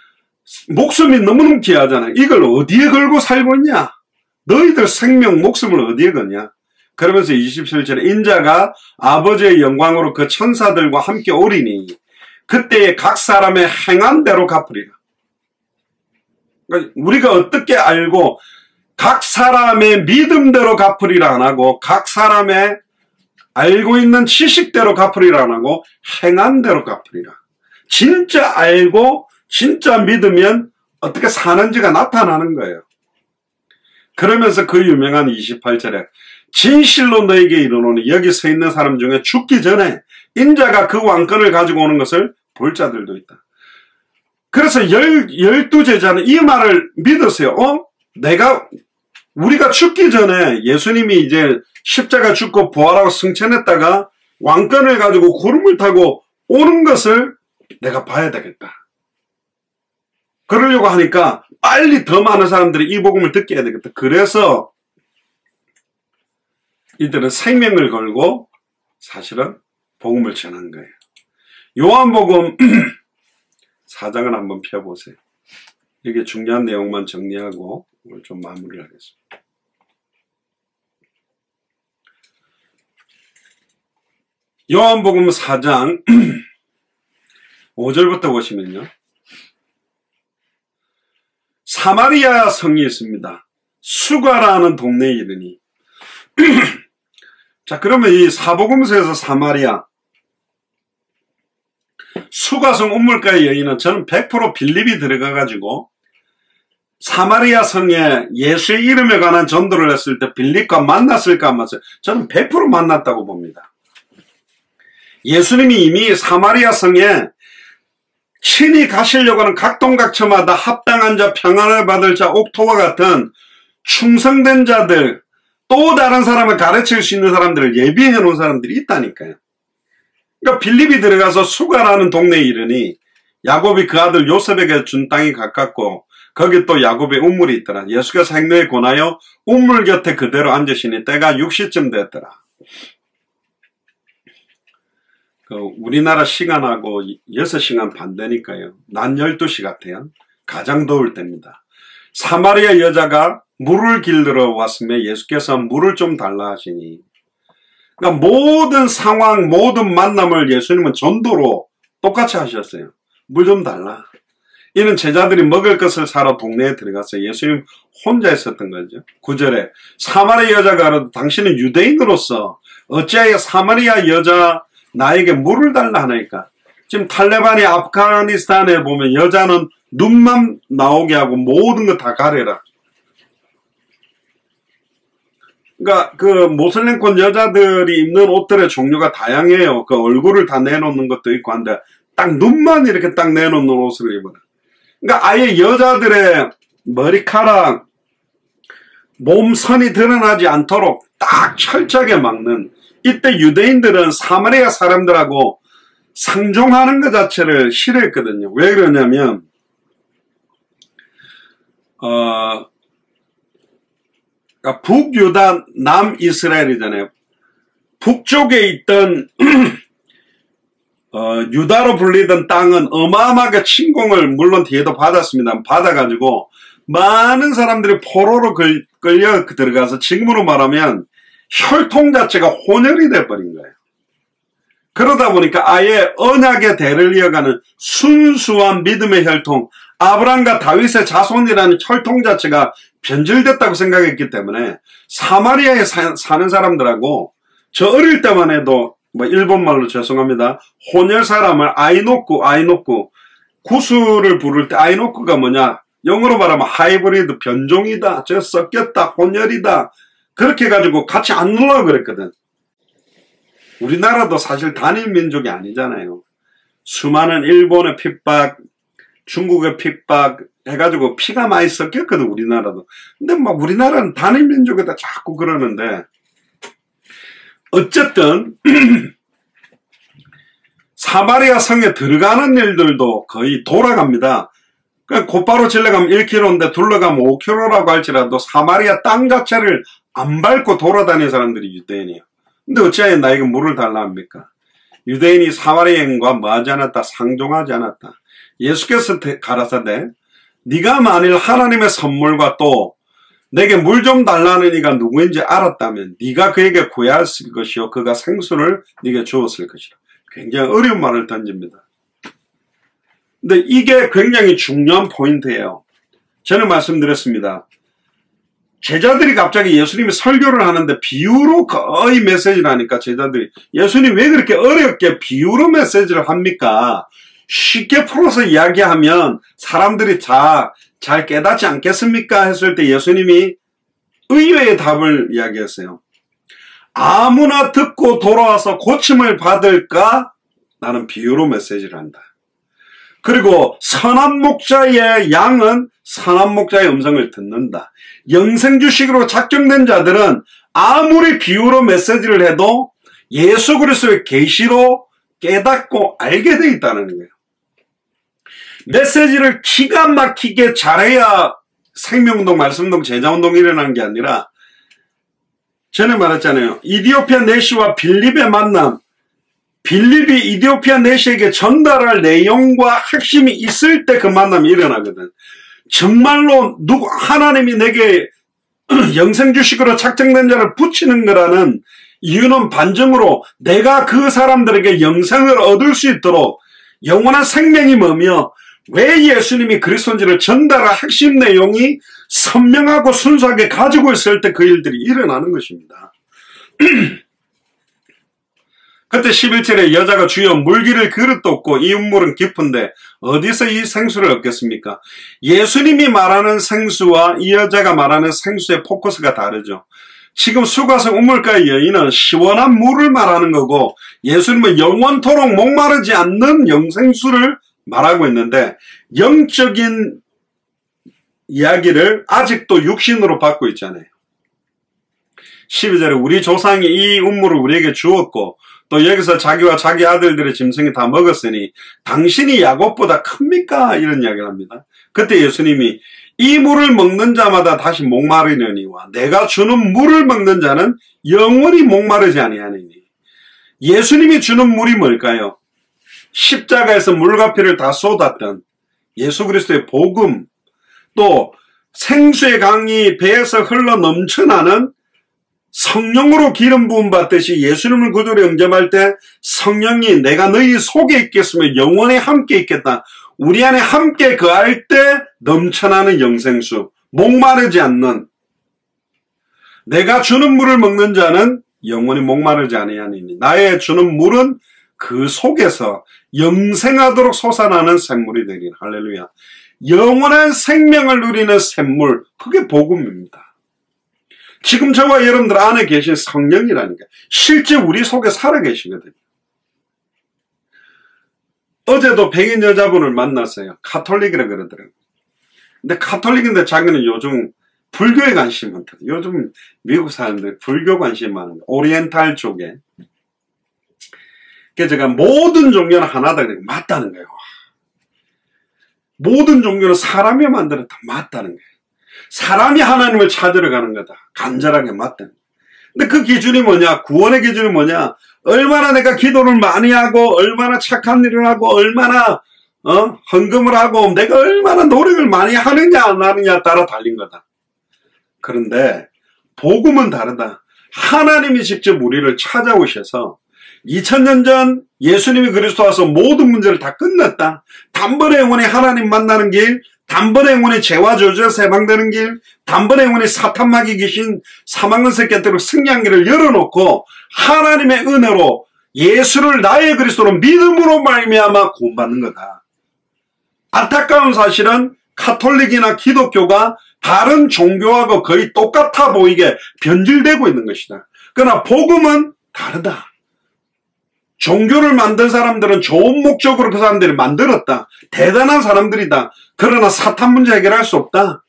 목숨이 너무너무 귀하잖아요. 이걸 어디에 걸고 살고 있냐? 너희들 생명, 목숨을 어디에 거냐? 그러면서 27절에 인자가 아버지의 영광으로 그 천사들과 함께 오리니 그때에 각 사람의 행한 대로 갚으리라. 그러니까 우리가 어떻게 알고 각 사람의 믿음대로 갚으리라 안 하고 각 사람의 알고 있는 지식대로 갚으리라 안 하고 행한 대로 갚으리라. 진짜 알고 진짜 믿으면 어떻게 사는지가 나타나는 거예요. 그러면서 그 유명한 28절에 진실로 너에게 이르노니 여기 서 있는 사람 중에 죽기 전에 인자가 그 왕권을 가지고 오는 것을 볼 자들도 있다. 그래서 12제자는 이 말을 믿었어요. 내가 우리가 죽기 전에 예수님이 이제 십자가 죽고 부활하고 승천했다가 왕권을 가지고 구름을 타고 오는 것을 내가 봐야 되겠다. 그러려고 하니까 빨리 더 많은 사람들이 이 복음을 듣게 해야 되겠다. 그래서 이들은 생명을 걸고 사실은 복음을 전한 거예요. 요한복음 4장을 한번 펴보세요. 이게 중요한 내용만 정리하고 오늘 좀 마무리를 하겠습니다. 요한복음 4장 5절부터 보시면요. 사마리아 성이 있습니다. 수가라는 동네에 이르니 자, 그러면 이 사복음서에서 사마리아 수가성 우물가의 여인은 저는 100% 빌립이 들어가가지고 사마리아 성에 예수의 이름에 관한 전도를 했을 때 빌립과 만났을까 안 만났을까? 저는 100% 만났다고 봅니다. 예수님이 이미 사마리아 성에 친히 가시려고 하는 각동각처마다 합당한 자, 평안을 받을 자, 옥토와 같은 충성된 자들, 또 다른 사람을 가르칠 수 있는 사람들을 예비해 놓은 사람들이 있다니까요. 그러니까 빌립이 들어가서 수가라는 동네에 이르니 야곱이 그 아들 요셉에게 준 땅이 가깝고 거기 또 야곱의 우물이 있더라. 예수가 생로에 권하여 우물 곁에 그대로 앉으시니 때가 6시쯤 됐더라. 우리나라 시간하고 6시간 반 되니까요. 낮 12시 같아요. 가장 더울 때입니다. 사마리아 여자가 물을 길들어 왔으며 예수께서 물을 좀 달라 하시니, 그러니까 모든 상황, 모든 만남을 예수님은 전도로 똑같이 하셨어요. 물 좀 달라. 이는 제자들이 먹을 것을 사러 동네에 들어갔어요. 예수님 혼자 있었던 거죠. 9절에 사마리아 여자가 그래도 당신은 유대인으로서 어찌하여 사마리아 여자 나에게 물을 달라 하니까. 지금 탈레반이 아프가니스탄에 보면 여자는 눈만 나오게 하고 모든 거 다 가려라. 그러니까 그 모슬렘권 여자들이 입는 옷들의 종류가 다양해요. 그 얼굴을 다 내놓는 것도 있고 한데 딱 눈만 이렇게 딱 내놓는 옷을 입어라. 그러니까 아예 여자들의 머리카락, 몸선이 드러나지 않도록 딱 철저하게 막는, 이때 유대인들은 사마리아 사람들하고 상종하는 것 자체를 싫어했거든요. 왜 그러냐면 북유다 남이스라엘이잖아요. 북쪽에 있던 유다로 불리던 땅은 어마어마하게 침공을 물론 뒤에도 받았습니다. 받아가지고 많은 사람들이 포로로 끌려 들어가서 지금으로 말하면 혈통 자체가 혼혈이 돼버린 거예요. 그러다 보니까 아예 언약의 대를 이어가는 순수한 믿음의 혈통, 아브람과 다윗의 자손이라는 혈통 자체가 변질됐다고 생각했기 때문에 사마리아에 사는 사람들하고 저 어릴 때만 해도 뭐 일본말로 죄송합니다. 혼혈 사람을 아이노쿠 구수를 부를 때 아이노쿠가 뭐냐? 영어로 말하면 하이브리드 변종이다. 저 섞였다. 혼혈이다. 그렇게 해가지고 같이 안 놀라고 그랬거든. 우리나라도 사실 단일 민족이 아니잖아요. 수많은 일본의 핍박, 중국의 핍박 해가지고 피가 많이 섞였거든, 우리나라도. 근데 막 우리나라는 단일 민족에다 자꾸 그러는데, 어쨌든 사마리아 성에 들어가는 일들도 거의 돌아갑니다. 그러니까 곧바로 질러가면 1km인데 둘러가면 5km라고 할지라도 사마리아 땅 자체를 안 밟고 돌아다니는 사람들이 유대인이에요. 근데 어찌하여 나에게 물을 달라 합니까? 유대인이 사마리아인과 뭐하지 않았다? 상종하지 않았다. 예수께서 가라사대 네가 만일 하나님의 선물과 또 내게 물 좀 달라는 이가 누구인지 알았다면 네가 그에게 구했을 것이요 그가 생수를 네게 주었을 것이라. 굉장히 어려운 말을 던집니다. 근데 이게 굉장히 중요한 포인트예요. 저는 말씀드렸습니다. 제자들이 갑자기 예수님이 설교를 하는데 비유로 거의 메시지를 하니까 제자들이 예수님 왜 그렇게 어렵게 비유로 메시지를 합니까? 쉽게 풀어서 이야기하면 사람들이 잘 깨닫지 않겠습니까? 했을 때 예수님이 의외의 답을 이야기했어요. 아무나 듣고 돌아와서 고침을 받을까? 나는 비유로 메시지를 한다. 그리고 선한 목자의 양은 선한 목자의 음성을 듣는다. 영생주식으로 작정된 자들은 아무리 비유로 메시지를 해도 예수 그리스도의 계시로 깨닫고 알게 돼 있다는 거예요. 메시지를 기가 막히게 잘해야 생명운동, 말씀운동, 제자운동이 일어나는 게 아니라, 전에 말했잖아요. 이디오피아 내시와 빌립의 만남, 빌립이 이디오피아 내시에게 전달할 내용과 핵심이 있을 때 그 만남이 일어나거든. 정말로 하나님이 내게 영생주식으로 작정된 자를 붙이는 거라는 이유는 반증으로 내가 그 사람들에게 영생을 얻을 수 있도록 영원한 생명이 뭐며 왜 예수님이 그리스도인지를 전달할 핵심 내용이 선명하고 순수하게 가지고 있을 때 그 일들이 일어나는 것입니다. 그때 11절에 여자가 주여 물기를 그릇도 없고 이 우물은 깊은데 어디서 이 생수를 얻겠습니까? 예수님이 말하는 생수와 이 여자가 말하는 생수의 포커스가 다르죠. 지금 수가성 우물가의 여인은 시원한 물을 말하는 거고 예수님은 영원토록 목마르지 않는 영생수를 말하고 있는데 영적인 이야기를 아직도 육신으로 받고 있잖아요. 12절에 우리 조상이 이 우물을 우리에게 주었고 또 여기서 자기와 자기 아들들의 짐승이 다 먹었으니 당신이 야곱보다 큽니까? 이런 이야기를 합니다. 그때 예수님이 이 물을 먹는 자마다 다시 목마르려니와 내가 주는 물을 먹는 자는 영원히 목마르지 아니하느니. 예수님이 주는 물이 뭘까요? 십자가에서 물과 피를 다 쏟았던 예수 그리스도의 복음, 또 생수의 강이 배에서 흘러 넘쳐나는 성령으로 기름 부음 받듯이 예수님을 구주로 영접할 때 성령이 내가 너희 속에 있겠으며 영원히 함께 있겠다. 우리 안에 함께 거할 때 넘쳐나는 영생수, 목마르지 않는, 내가 주는 물을 먹는 자는 영원히 목마르지 아니하니니 나의 주는 물은 그 속에서 영생하도록 솟아나는 샘물이 되리라. 할렐루야. 영원한 생명을 누리는 샘물, 그게 복음입니다. 지금 저와 여러분들 안에 계신 성령이라니까 실제 우리 속에 살아계시거든요. 어제도 백인 여자분을 만났어요. 카톨릭이라 그러더라고요. 근데 카톨릭인데 자기는 요즘 불교에 관심이 많다. 요즘 미국 사람들 불교 관심이 많은 거예요. 오리엔탈 쪽에. 그래서 제가 모든 종교는 하나다. 맞다는 거예요. 모든 종교는 사람이 만들었다. 맞다는 거예요. 사람이 하나님을 찾으러 가는 거다. 간절하게 맞다. 근데 그 기준이 뭐냐? 구원의 기준이 뭐냐? 얼마나 내가 기도를 많이 하고, 얼마나 착한 일을 하고, 얼마나 헌금을 하고, 내가 얼마나 노력을 많이 하느냐 안 하느냐 따라 달린 거다. 그런데 복음은 다르다. 하나님이 직접 우리를 찾아오셔서 2000년 전 예수님이 그리스도 와서 모든 문제를 다 끝냈다. 단번에 영원히 하나님 만나는 길, 단번에 영원히 죄와 저주에서 해방되는 길, 단번에 영원히 사탄마귀 귀신 사망근세 깨뜨리고 승리한 길을 열어놓고 하나님의 은혜로 예수를 나의 그리스도로 믿음으로 말미암아 구원받는 거다. 안타까운 사실은 카톨릭이나 기독교가 다른 종교하고 거의 똑같아 보이게 변질되고 있는 것이다. 그러나 복음은 다르다. 종교를 만든 사람들은 좋은 목적으로 그 사람들이 만들었다. 대단한 사람들이다. 그러나 사탄 문제 해결할 수 없다.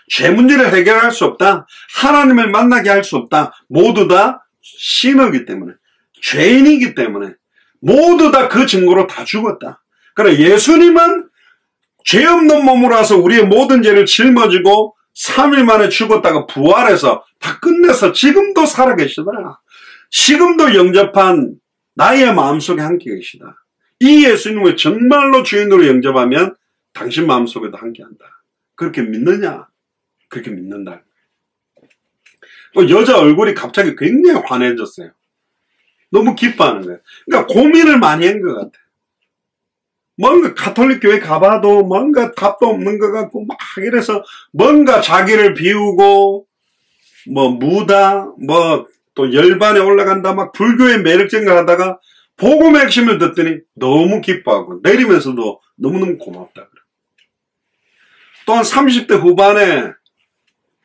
죄 문제를 해결할 수 없다. 하나님을 만나게 할 수 없다. 모두 다 신이기 때문에, 죄인이기 때문에 모두 다 그 증거로 다 죽었다. 그러나 예수님은 죄 없는 몸으로 와서 우리의 모든 죄를 짊어지고 3일 만에 죽었다가 부활해서 다 끝내서 지금도 살아계시더라. 지금도 영접한 나의 마음속에 함께 계시다. 이 예수님을 정말로 주인으로 영접하면 당신 마음속에도 함께한다. 그렇게 믿느냐? 그렇게 믿는다. 여자 얼굴이 갑자기 굉장히 환해졌어요. 너무 기뻐하는 거예요. 그러니까 고민을 많이 한 것 같아요. 뭔가 가톨릭 교회 가봐도 뭔가 답도 없는 것 같고 막 이래서 뭔가 자기를 비우고 뭐 무다 뭐 또 열반에 올라간다 막 불교의 매력적인 걸 하다가 복음의 핵심을 듣더니 너무 기뻐하고 내리면서도 너무너무 고맙다. 또한 30대 후반에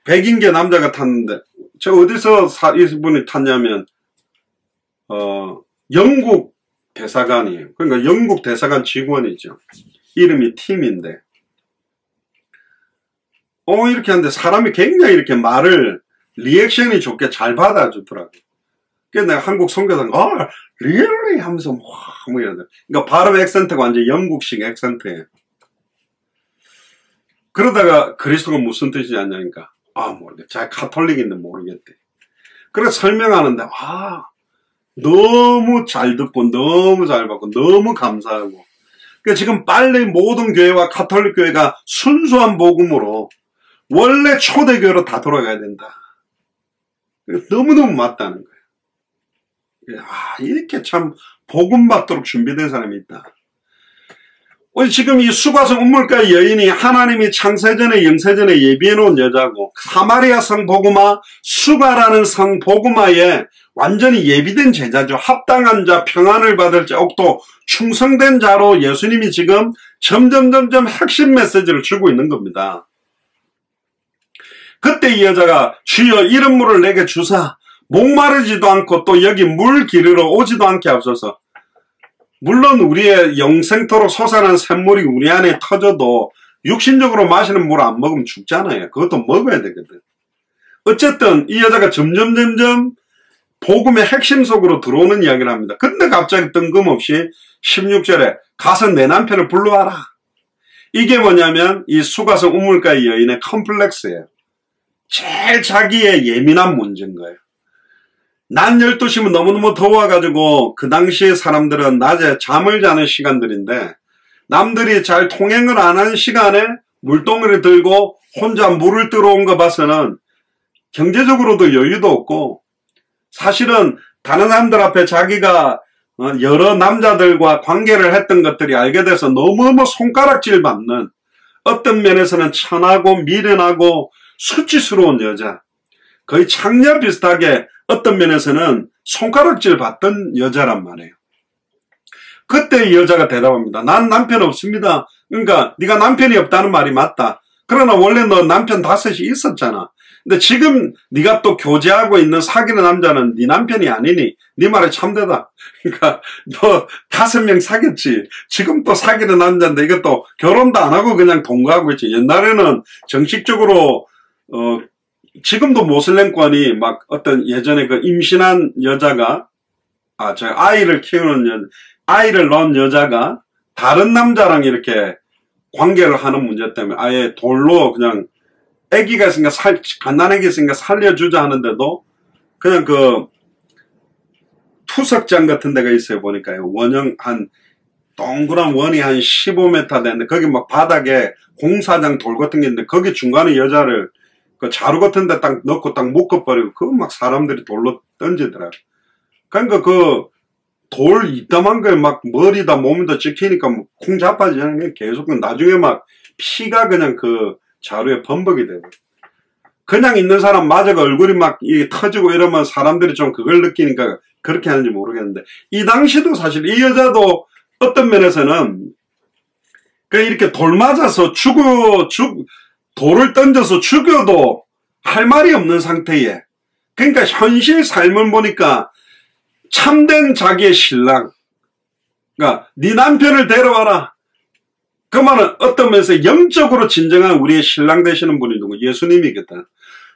백인계 남자가 탔는데 제가 어디서 이분이 탔냐면 영국 대사관이에요. 그러니까 영국 대사관 직원이죠. 이름이 팀인데, 이렇게 하는데 사람이 굉장히 이렇게 말을 리액션이 좋게 잘 받아주더라고. 그래서 내가 한국 선교사가 really 하면서 뭐 이러더라고. 그러니까 발음 액센트가 완전 영국식 액센트예요. 그러다가 그리스도가 무슨 뜻이지 않냐니까 모르겠대. 자기 카톨릭인데 모르겠대. 그래서 설명하는데 너무 잘 듣고 너무 잘 받고 너무 감사하고. 그러니까 지금 빨리 모든 교회와 카톨릭 교회가 순수한 복음으로 원래 초대교회로 다 돌아가야 된다. 너무너무 맞다는 거예요. 이렇게 참 복음 받도록 준비된 사람이 있다. 지금 이 수가성 운물가의 여인이 하나님이 창세전에 영세전에 예비해 놓은 여자고, 사마리아 성 보그마, 수가라는 성 보그마에 완전히 예비된 제자죠. 합당한 자, 평안을 받을 자, 옥도 충성된 자로 예수님이 지금 점점 핵심 메시지를 주고 있는 겁니다. 그때 이 여자가 주여 이런 물을 내게 주사 목마르지도 않고 또 여기 물 기르러 오지도 않게 하옵소서. 물론 우리의 영생토록 솟아난 샘물이 우리 안에 터져도 육신적으로 마시는 물 안 먹으면 죽잖아요. 그것도 먹어야 되거든. 어쨌든 이 여자가 점점 복음의 핵심 속으로 들어오는 이야기를 합니다. 근데 갑자기 뜬금없이 16절에 가서 내 남편을 불러와라. 이게 뭐냐면 이 수가성 우물가의 여인의 컴플렉스예요. 제일 자기의 예민한 문제인 거예요. 낮 12시면 너무너무 더워가지고 그 당시에 사람들은 낮에 잠을 자는 시간들인데 남들이 잘 통행을 안 하는 시간에 물동이를 들고 혼자 물을 들어온 거 봐서는 경제적으로도 여유도 없고 사실은 다른 사람들 앞에 자기가 여러 남자들과 관계를 했던 것들이 알게 돼서 너무너무 손가락질 받는 어떤 면에서는 천하고 미련하고 수치스러운 여자, 거의 창녀 비슷하게 어떤 면에서는 손가락질 받던 여자란 말이에요. 그때 이 여자가 대답합니다. 난 남편 없습니다. 그러니까 네가 남편이 없다는 말이 맞다. 그러나 원래 너 남편 5이 있었잖아. 근데 지금 네가 또 교제하고 있는 사귀는 남자는 네 남편이 아니니 네 말이 참되다. 그러니까 너 5명 사귀었지. 지금 또 사귀는 남자인데 이것도 결혼도 안 하고 그냥 동거하고 있지. 옛날에는 정식적으로 지금도 모슬렘권이 막 어떤 예전에 그 임신한 여자가 아이를 키우는 아이를 낳은 여자가 다른 남자랑 이렇게 관계를 하는 문제 때문에 아예 돌로 그냥 아기가 있으니까 갓난아기 있으니까 살려주자 하는데도 그냥 그 투석장 같은 데가 있어요. 보니까요. 원형 한 동그란 원이 한 15m 되는데 거기 막 바닥에 공사장 돌 같은 게 있는데 거기 중간에 여자를 그 자루 같은 데 딱 넣고 딱 묶어버리고 그거 막 사람들이 돌로 던지더라고요. 그러니까 그 돌 이따만 거에 막 머리다 몸이다 찍히니까 뭐 쿵 자빠지는 게 계속 나중에 막 피가 그냥 그 자루에 범벅이 되고 그냥 있는 사람 마저가 얼굴이 막 이게 터지고 이러면 사람들이 좀 그걸 느끼니까 그렇게 하는지 모르겠는데 이 당시도 사실 이 여자도 어떤 면에서는 그 이렇게 돌 맞아서 돌을 던져서 죽여도 할 말이 없는 상태에 그러니까 현실 삶을 보니까 참된 자기의 신랑 그러니까 네 남편을 데려와라. 그 말은 어떤 면에서 영적으로 진정한 우리의 신랑 되시는 분이 누구? 예수님이겠다.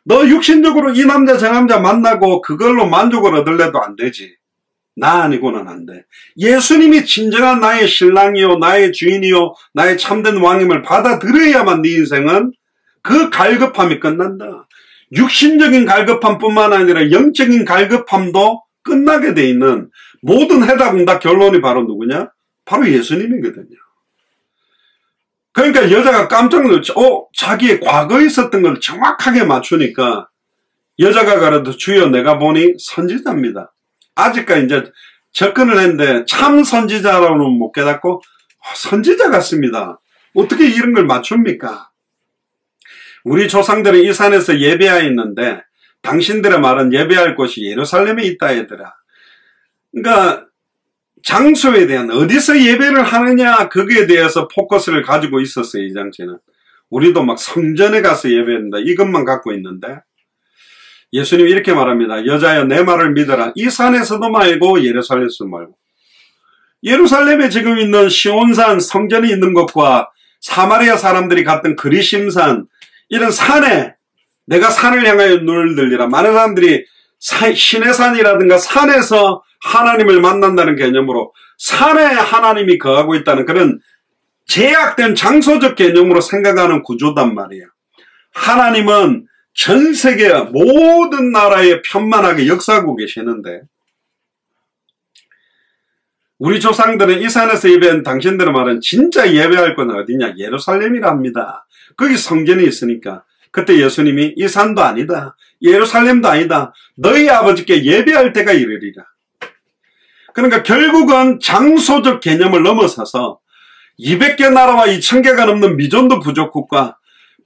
너 육신적으로 이 남자 저 남자 만나고 그걸로 만족을 얻으려도 안 되지. 나 아니고는 안 돼. 예수님이 진정한 나의 신랑이요 나의 주인이요 나의 참된 왕임을 받아들여야만 네 인생은 그 갈급함이 끝난다. 육신적인 갈급함뿐만 아니라 영적인 갈급함도 끝나게 돼 있는 모든 해답응답 결론이 바로 누구냐? 바로 예수님이거든요. 그러니까 여자가 깜짝 놀랐죠. 자기의 과거에 있었던 걸 정확하게 맞추니까 여자가 가라도 주여 내가 보니 선지자입니다. 아직까지 이제 접근을 했는데 참 선지자라고는 못 깨닫고 선지자 같습니다. 어떻게 이런 걸 맞춥니까? 우리 조상들은 이 산에서 예배하여 있는데 당신들의 말은 예배할 곳이 예루살렘에 있다 얘들아. 그러니까 장소에 대한 어디서 예배를 하느냐 거기에 대해서 포커스를 가지고 있었어요. 이 장치는. 우리도 막 성전에 가서 예배한다 이것만 갖고 있는데 예수님이 이렇게 말합니다. 여자여 내 말을 믿어라. 이 산에서도 말고 예루살렘에서도 말고 예루살렘에 지금 있는 시온산 성전이 있는 것과 사마리아 사람들이 갔던 그리심산, 이런 산에 내가 산을 향하여 눈을 들리라. 많은 사람들이 신의 산이라든가 산에서 하나님을 만난다는 개념으로 산에 하나님이 거하고 있다는 그런 제약된 장소적 개념으로 생각하는 구조단 말이에요. 하나님은 전 세계 모든 나라에 편만하게 역사하고 계시는데, 우리 조상들은 이 산에서 예배한 당신들의 말은 진짜 예배할 건 어디냐? 예루살렘이랍니다. 거기 성전이 있으니까. 그때 예수님이 이 산도 아니다, 예루살렘도 아니다, 너희 아버지께 예배할 때가 이르리라. 그러니까 결국은 장소적 개념을 넘어서서 200개 나라와 2000개가 넘는 미존도 부족국가,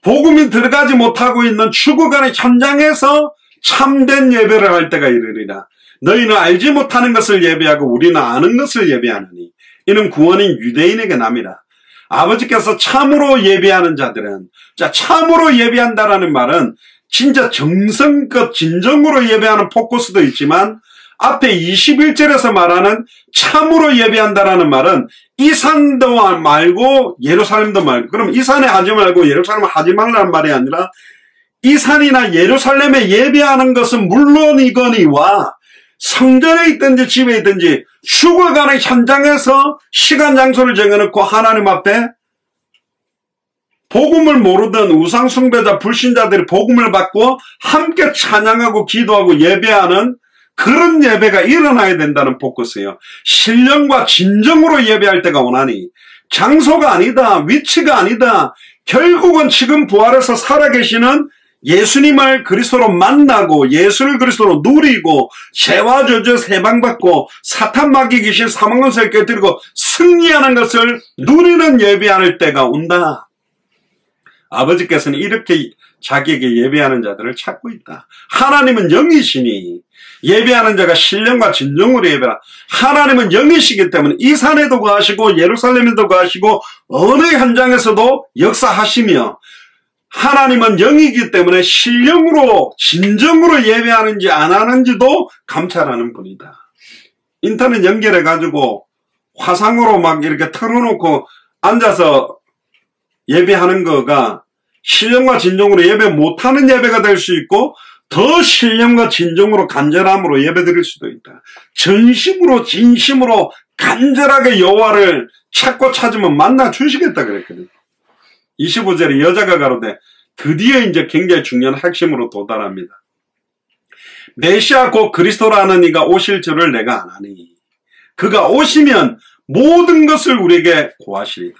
복음이 들어가지 못하고 있는 죽어가는 현장에서 참된 예배를 할 때가 이르리라. 너희는 알지 못하는 것을 예배하고 우리는 아는 것을 예배하느니 이는 구원인 유대인에게 남이라. 아버지께서 참으로 예배하는 자들은, 자, 참으로 예배한다라는 말은 진짜 정성껏 진정으로 예배하는 포커스도 있지만, 앞에 21절에서 말하는 참으로 예배한다라는 말은 이 산도 말고 예루살렘도 말고, 그럼 이 산에 하지 말고 예루살렘에 하지 말라는 말이 아니라 이 산이나 예루살렘에 예배하는 것은 물론이거니와 성전에 있든지 집에 있든지 죽어가는 현장에서 시간 장소를 정해놓고 하나님 앞에 복음을 모르던 우상숭배자 불신자들이 복음을 받고 함께 찬양하고 기도하고 예배하는 그런 예배가 일어나야 된다는 포커스예요. 신령과 진정으로 예배할 때가 오나니 장소가 아니다, 위치가 아니다, 결국은 지금 부활해서 살아계시는 예수님을 그리스도로 만나고 예수를 그리스도로 누리고 죄와 저주에서 해방받고 사탄 마귀 귀신 사망권세를 깨뜨리고 승리하는 것을 누리는 예배할 때가 온다. 아버지께서는 이렇게 자기에게 예배하는 자들을 찾고 있다. 하나님은 영이시니 예배하는 자가 신령과 진정으로 예배하라. 하나님은 영이시기 때문에 이 산에도 거하시고 예루살렘에도 거하시고 어느 현장에서도 역사하시며, 하나님은 영이기 때문에 신령으로 진정으로 예배하는지 안 하는지도 감찰하는 분이다. 인터넷 연결해가지고 화상으로 막 이렇게 틀어놓고 앉아서 예배하는 거가 신령과 진정으로 예배 못하는 예배가 될 수 있고, 더 신령과 진정으로 간절함으로 예배 드릴 수도 있다. 전심으로 진심으로 간절하게 여호와를 찾고 찾으면 만나 주시겠다 그랬거든. 25절에 여자가 가로되, 드디어 이제 굉장히 중요한 핵심으로 도달합니다. 메시아 곧 그리스도라는 이가 오실 줄을 내가 아나니 그가 오시면 모든 것을 우리에게 고하시리다.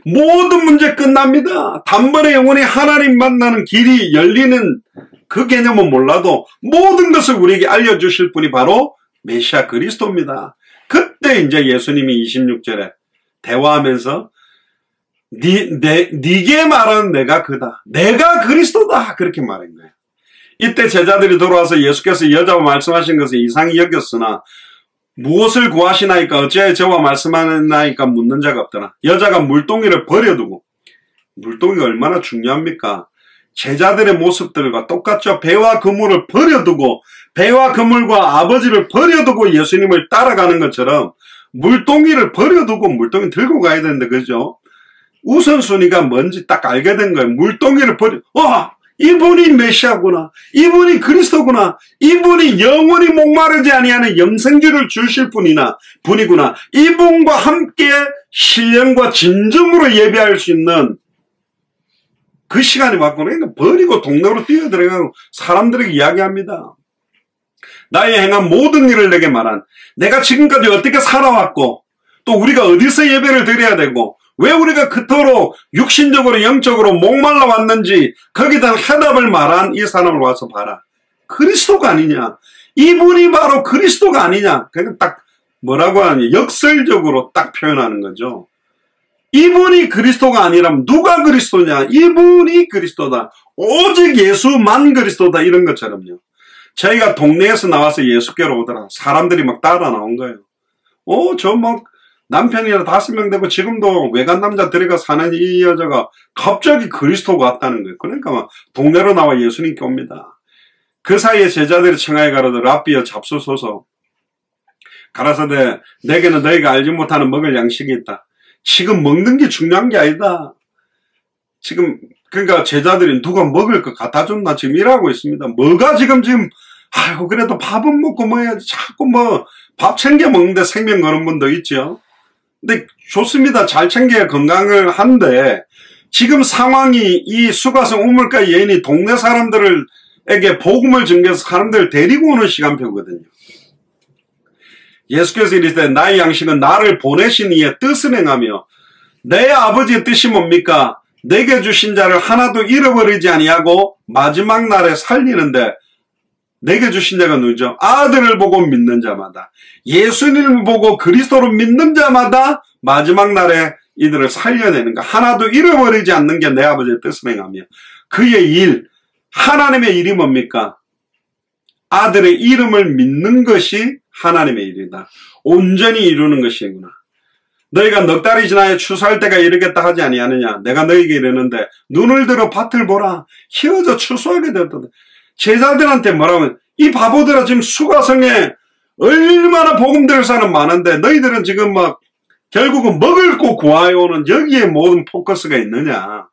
모든 문제 끝납니다. 단번에 영원히 하나님 만나는 길이 열리는 그 개념은 몰라도 모든 것을 우리에게 알려주실 분이 바로 메시아 그리스도입니다. 그때 이제 예수님이 26절에 대화하면서 네게 말하는 내가 그다, 내가 그리스도다, 그렇게 말한 거예요. 이때 제자들이 돌아와서 예수께서 여자와 말씀하신 것을 이상히 여겼으나 무엇을 구하시나이까 어찌하여 저와 말씀하나이까 묻는 자가 없더라. 여자가 물동이를 버려두고, 물동이가 얼마나 중요합니까? 제자들의 모습들과 똑같죠. 배와 그물을 버려두고, 배와 그물과 아버지를 버려두고 예수님을 따라가는 것처럼 물동이를 버려두고 물동이 들고 가야 되는데, 그죠? 우선순위가 뭔지 딱 알게 된 거예요. 물동이를 이분이 메시아구나, 이분이 그리스도구나, 이분이 영원히 목마르지 아니하는 영생주를 주실 분이구나, 이분과 함께 신령과 진정으로 예배할 수 있는 그 시간이 왔구나. 그러니까 버리고 동네로 뛰어들어가고 사람들에게 이야기합니다. 나의 행한 모든 일을 내게 말한, 내가 지금까지 어떻게 살아왔고 또 우리가 어디서 예배를 드려야 되고 왜 우리가 그토록 육신적으로 영적으로 목말라 왔는지 거기에 대한 해답을 말한 이 사람을 와서 봐라. 그리스도가 아니냐, 이분이 바로 그리스도가 아니냐. 그러니까 딱 뭐라고 하니, 역설적으로 딱 표현하는 거죠. 이분이 그리스도가 아니라면 누가 그리스도냐, 이분이 그리스도다, 오직 예수만 그리스도다, 이런 것처럼요. 저희가 동네에서 나와서 예수께로 오더라. 사람들이 막 따라 나온 거예요. 저 막 남편이랑 5명 되고 지금도 외간 남자 들어가 사는 이 여자가 갑자기 그리스도가 왔다는 거예요. 그러니까 막 동네로 나와 예수님께 옵니다. 그 사이에 제자들이 청하에 가로되 랍비여 잡수소서. 가라사대 내게는 너희가 알지 못하는 먹을 양식이 있다. 지금 먹는 게 중요한 게 아니다. 지금 그러니까 제자들이 누가 먹을 거 갖다 줬나 지금 이러고 있습니다. 뭐가 지금 아이고 그래도 밥은 먹고 뭐 해야지 자꾸 뭐 밥 챙겨 먹는데 생명 거는 분도 있죠. 근데 좋습니다. 잘 챙겨야 건강을 한데 지금 상황이 이 수가성 우물가 여인이 동네 사람들에게 복음을 전개해서 사람들을 데리고 오는 시간표거든요. 예수께서 이르시되 나의 양식은 나를 보내신 이의 뜻을 행하며 내 아버지의 뜻이 뭡니까? 내게 주신 자를 하나도 잃어버리지 아니하고 마지막 날에 살리는데 내게 주신 자가 누구죠? 아들을 보고 믿는 자마다 예수님을 보고 그리스도를 믿는 자마다 마지막 날에 이들을 살려내는가 하나도 잃어버리지 않는 게 내 아버지의 뜻을 행하며 그의 일 하나님의 일이 뭡니까? 아들의 이름을 믿는 것이 하나님의 일이다. 온전히 이루는 것이구나. 너희가 넉 달이 지나야 추수할 때가 이르겠다 하지 아니하느냐. 내가 너희에게 이르는데 눈을 들어 밭을 보라. 희어져 추수하게 되었다. 제자들한테 뭐라면 이 바보들아 지금 수가성에 얼마나 복음 들을 사람 많은데 너희들은 지금 막 결국은 먹을 거 구하여오는 여기에 모든 포커스가 있느냐.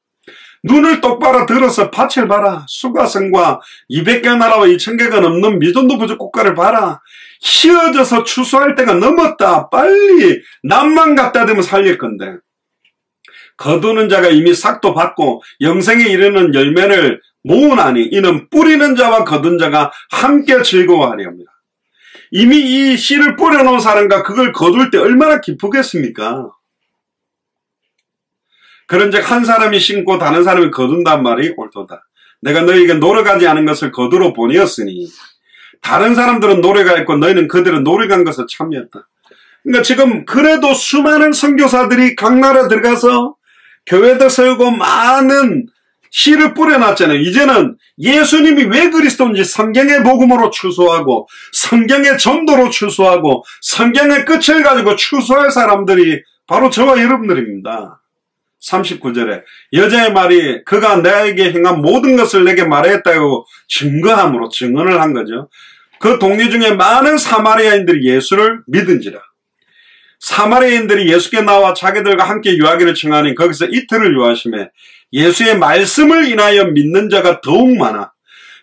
눈을 똑바로 들어서 밭을 봐라. 수가성과 200개 나라와 2000개가 넘는 미전도 부족 국가를 봐라. 희어져서 추수할 때가 넘었다. 빨리 남만 갖다 대면 살릴 건데. 거두는 자가 이미 삭도 받고 영생에 이르는 열매를 모으나니 이는 뿌리는 자와 거둔 자가 함께 즐거워하리 합니다. 이미 이 씨를 뿌려놓은 사람과 그걸 거둘 때 얼마나 기쁘겠습니까? 그런즉 한 사람이 심고 다른 사람이 거둔단 말이 옳도다. 내가 너희에게 노력하지 않은 것을 거두러 보내었으니 다른 사람들은 노래가 있고 너희는 그들은 노력한 것을 참여했다. 그러니까 지금 그래도 수많은 선교사들이 각 나라에 들어가서 교회도 세우고 많은 씨를 뿌려놨잖아요. 이제는 예수님이 왜 그리스도인지 성경의 복음으로 추수하고 성경의 전도로 추수하고 성경의 끝을 가지고 추수할 사람들이 바로 저와 여러분들입니다. 39절에 여자의 말이 그가 내게 행한 모든 것을 내게 말했다고 증거함으로 증언을 한 거죠. 그 동네 중에 많은 사마리아인들이 예수를 믿은지라. 사마리아인들이 예수께 나와 자기들과 함께 유하기를 청하니 거기서 이틀을 유하심에 예수의 말씀을 인하여 믿는 자가 더욱 많아.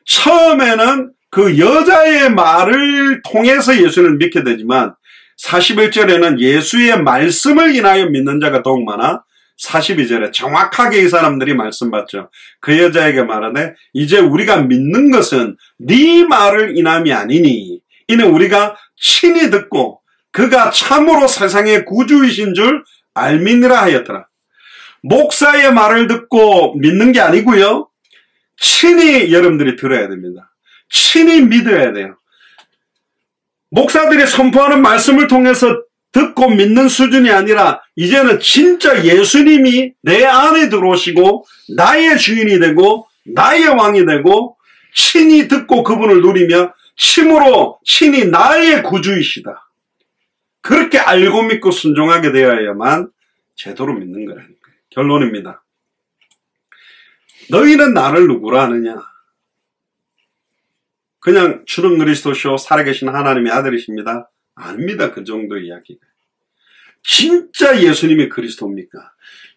처음에는 그 여자의 말을 통해서 예수를 믿게 되지만 41절에는 예수의 말씀을 인하여 믿는 자가 더욱 많아. 42절에 정확하게 이 사람들이 말씀 받죠. 그 여자에게 말하되 이제 우리가 믿는 것은 네 말을 인함이 아니니 이는 우리가 친히 듣고 그가 참으로 세상의 구주이신 줄 알미니라 하였더라. 목사의 말을 듣고 믿는 게 아니고요. 친히 여러분들이 들어야 됩니다. 친히 믿어야 돼요. 목사들이 선포하는 말씀을 통해서 듣고 믿는 수준이 아니라 이제는 진짜 예수님이 내 안에 들어오시고 나의 주인이 되고 나의 왕이 되고 친히 듣고 그분을 누리며 참으로 친히 나의 구주이시다. 그렇게 알고 믿고 순종하게 되어야만 제대로 믿는 거라니까요. 결론입니다. 너희는 나를 누구라 하느냐? 그냥 주는 그리스도시오 살아계신 하나님의 아들이십니다. 아닙니다. 그 정도 이야기가. 진짜 예수님이 그리스도입니까?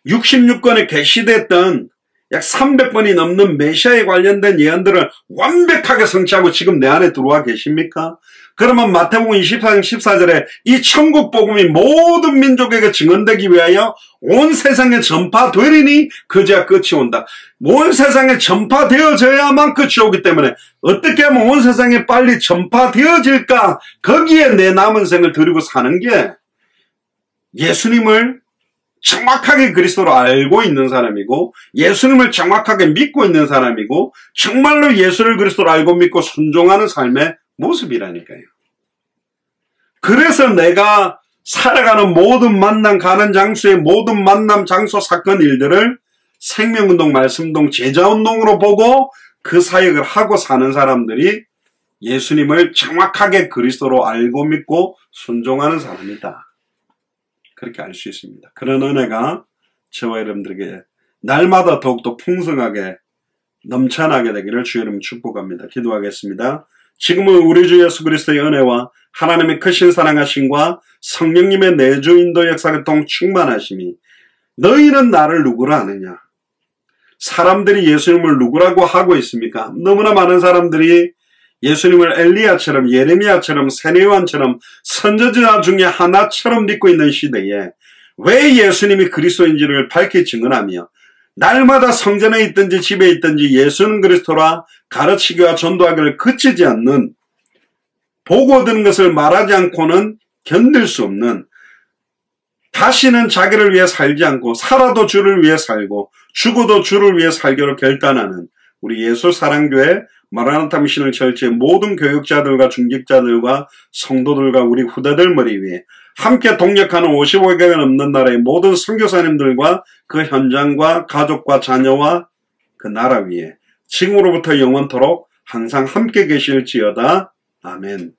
66권에 계시됐던 약 300번이 넘는 메시아에 관련된 예언들을 완벽하게 성취하고 지금 내 안에 들어와 계십니까? 그러면 마태복음 24장 14절에 이 천국 복음이 모든 민족에게 증언되기 위하여 온 세상에 전파되리니 그제야 끝이 온다. 온 세상에 전파되어져야만 끝이 오기 때문에 어떻게 하면 온 세상에 빨리 전파되어질까? 거기에 내 남은 생을 드리고 사는 게 예수님을 정확하게 그리스도로 알고 있는 사람이고 예수님을 정확하게 믿고 있는 사람이고 정말로 예수를 그리스도로 알고 믿고 순종하는 삶의 모습이라니까요. 그래서 내가 살아가는 모든 만남, 가는 장소의 모든 만남, 장소, 사건, 일들을 생명운동, 말씀운동, 제자운동으로 보고 그 사역을 하고 사는 사람들이 예수님을 정확하게 그리스도로 알고 믿고 순종하는 사람이다. 그렇게 알 수 있습니다. 그런 은혜가 저와 여러분들에게 날마다 더욱더 풍성하게 넘쳐나게 되기를 주의 이름으로 축복합니다. 기도하겠습니다. 지금은 우리 주 예수 그리스도의 은혜와 하나님의 크신 사랑하심과 성령님의 내주 인도 역사교통 충만하심이 너희는 나를 누구라 하느냐? 사람들이 예수님을 누구라고 하고 있습니까? 너무나 많은 사람들이 예수님을 엘리야처럼 예레미야처럼 세례요한처럼 선지자 중에 하나처럼 믿고 있는 시대에 왜 예수님이 그리스도인지를 밝히 증언하며 날마다 성전에 있든지 집에 있든지 예수는 그리스도라 가르치기와 전도하기를 그치지 않는 보고 얻은 것을 말하지 않고는 견딜 수 없는 다시는 자기를 위해 살지 않고 살아도 주를 위해 살고 죽어도 주를 위해 살기로 결단하는 우리 예수 사랑교회 마라나타 미션을 철치의 모든 교육자들과 중직자들과 성도들과 우리 후대들 머리 위에 함께 동력하는 55개가 넘는 나라의 모든 선교사님들과 그 현장과 가족과 자녀와 그 나라 위에 지금으로부터 영원토록 항상 함께 계실지어다. 아멘.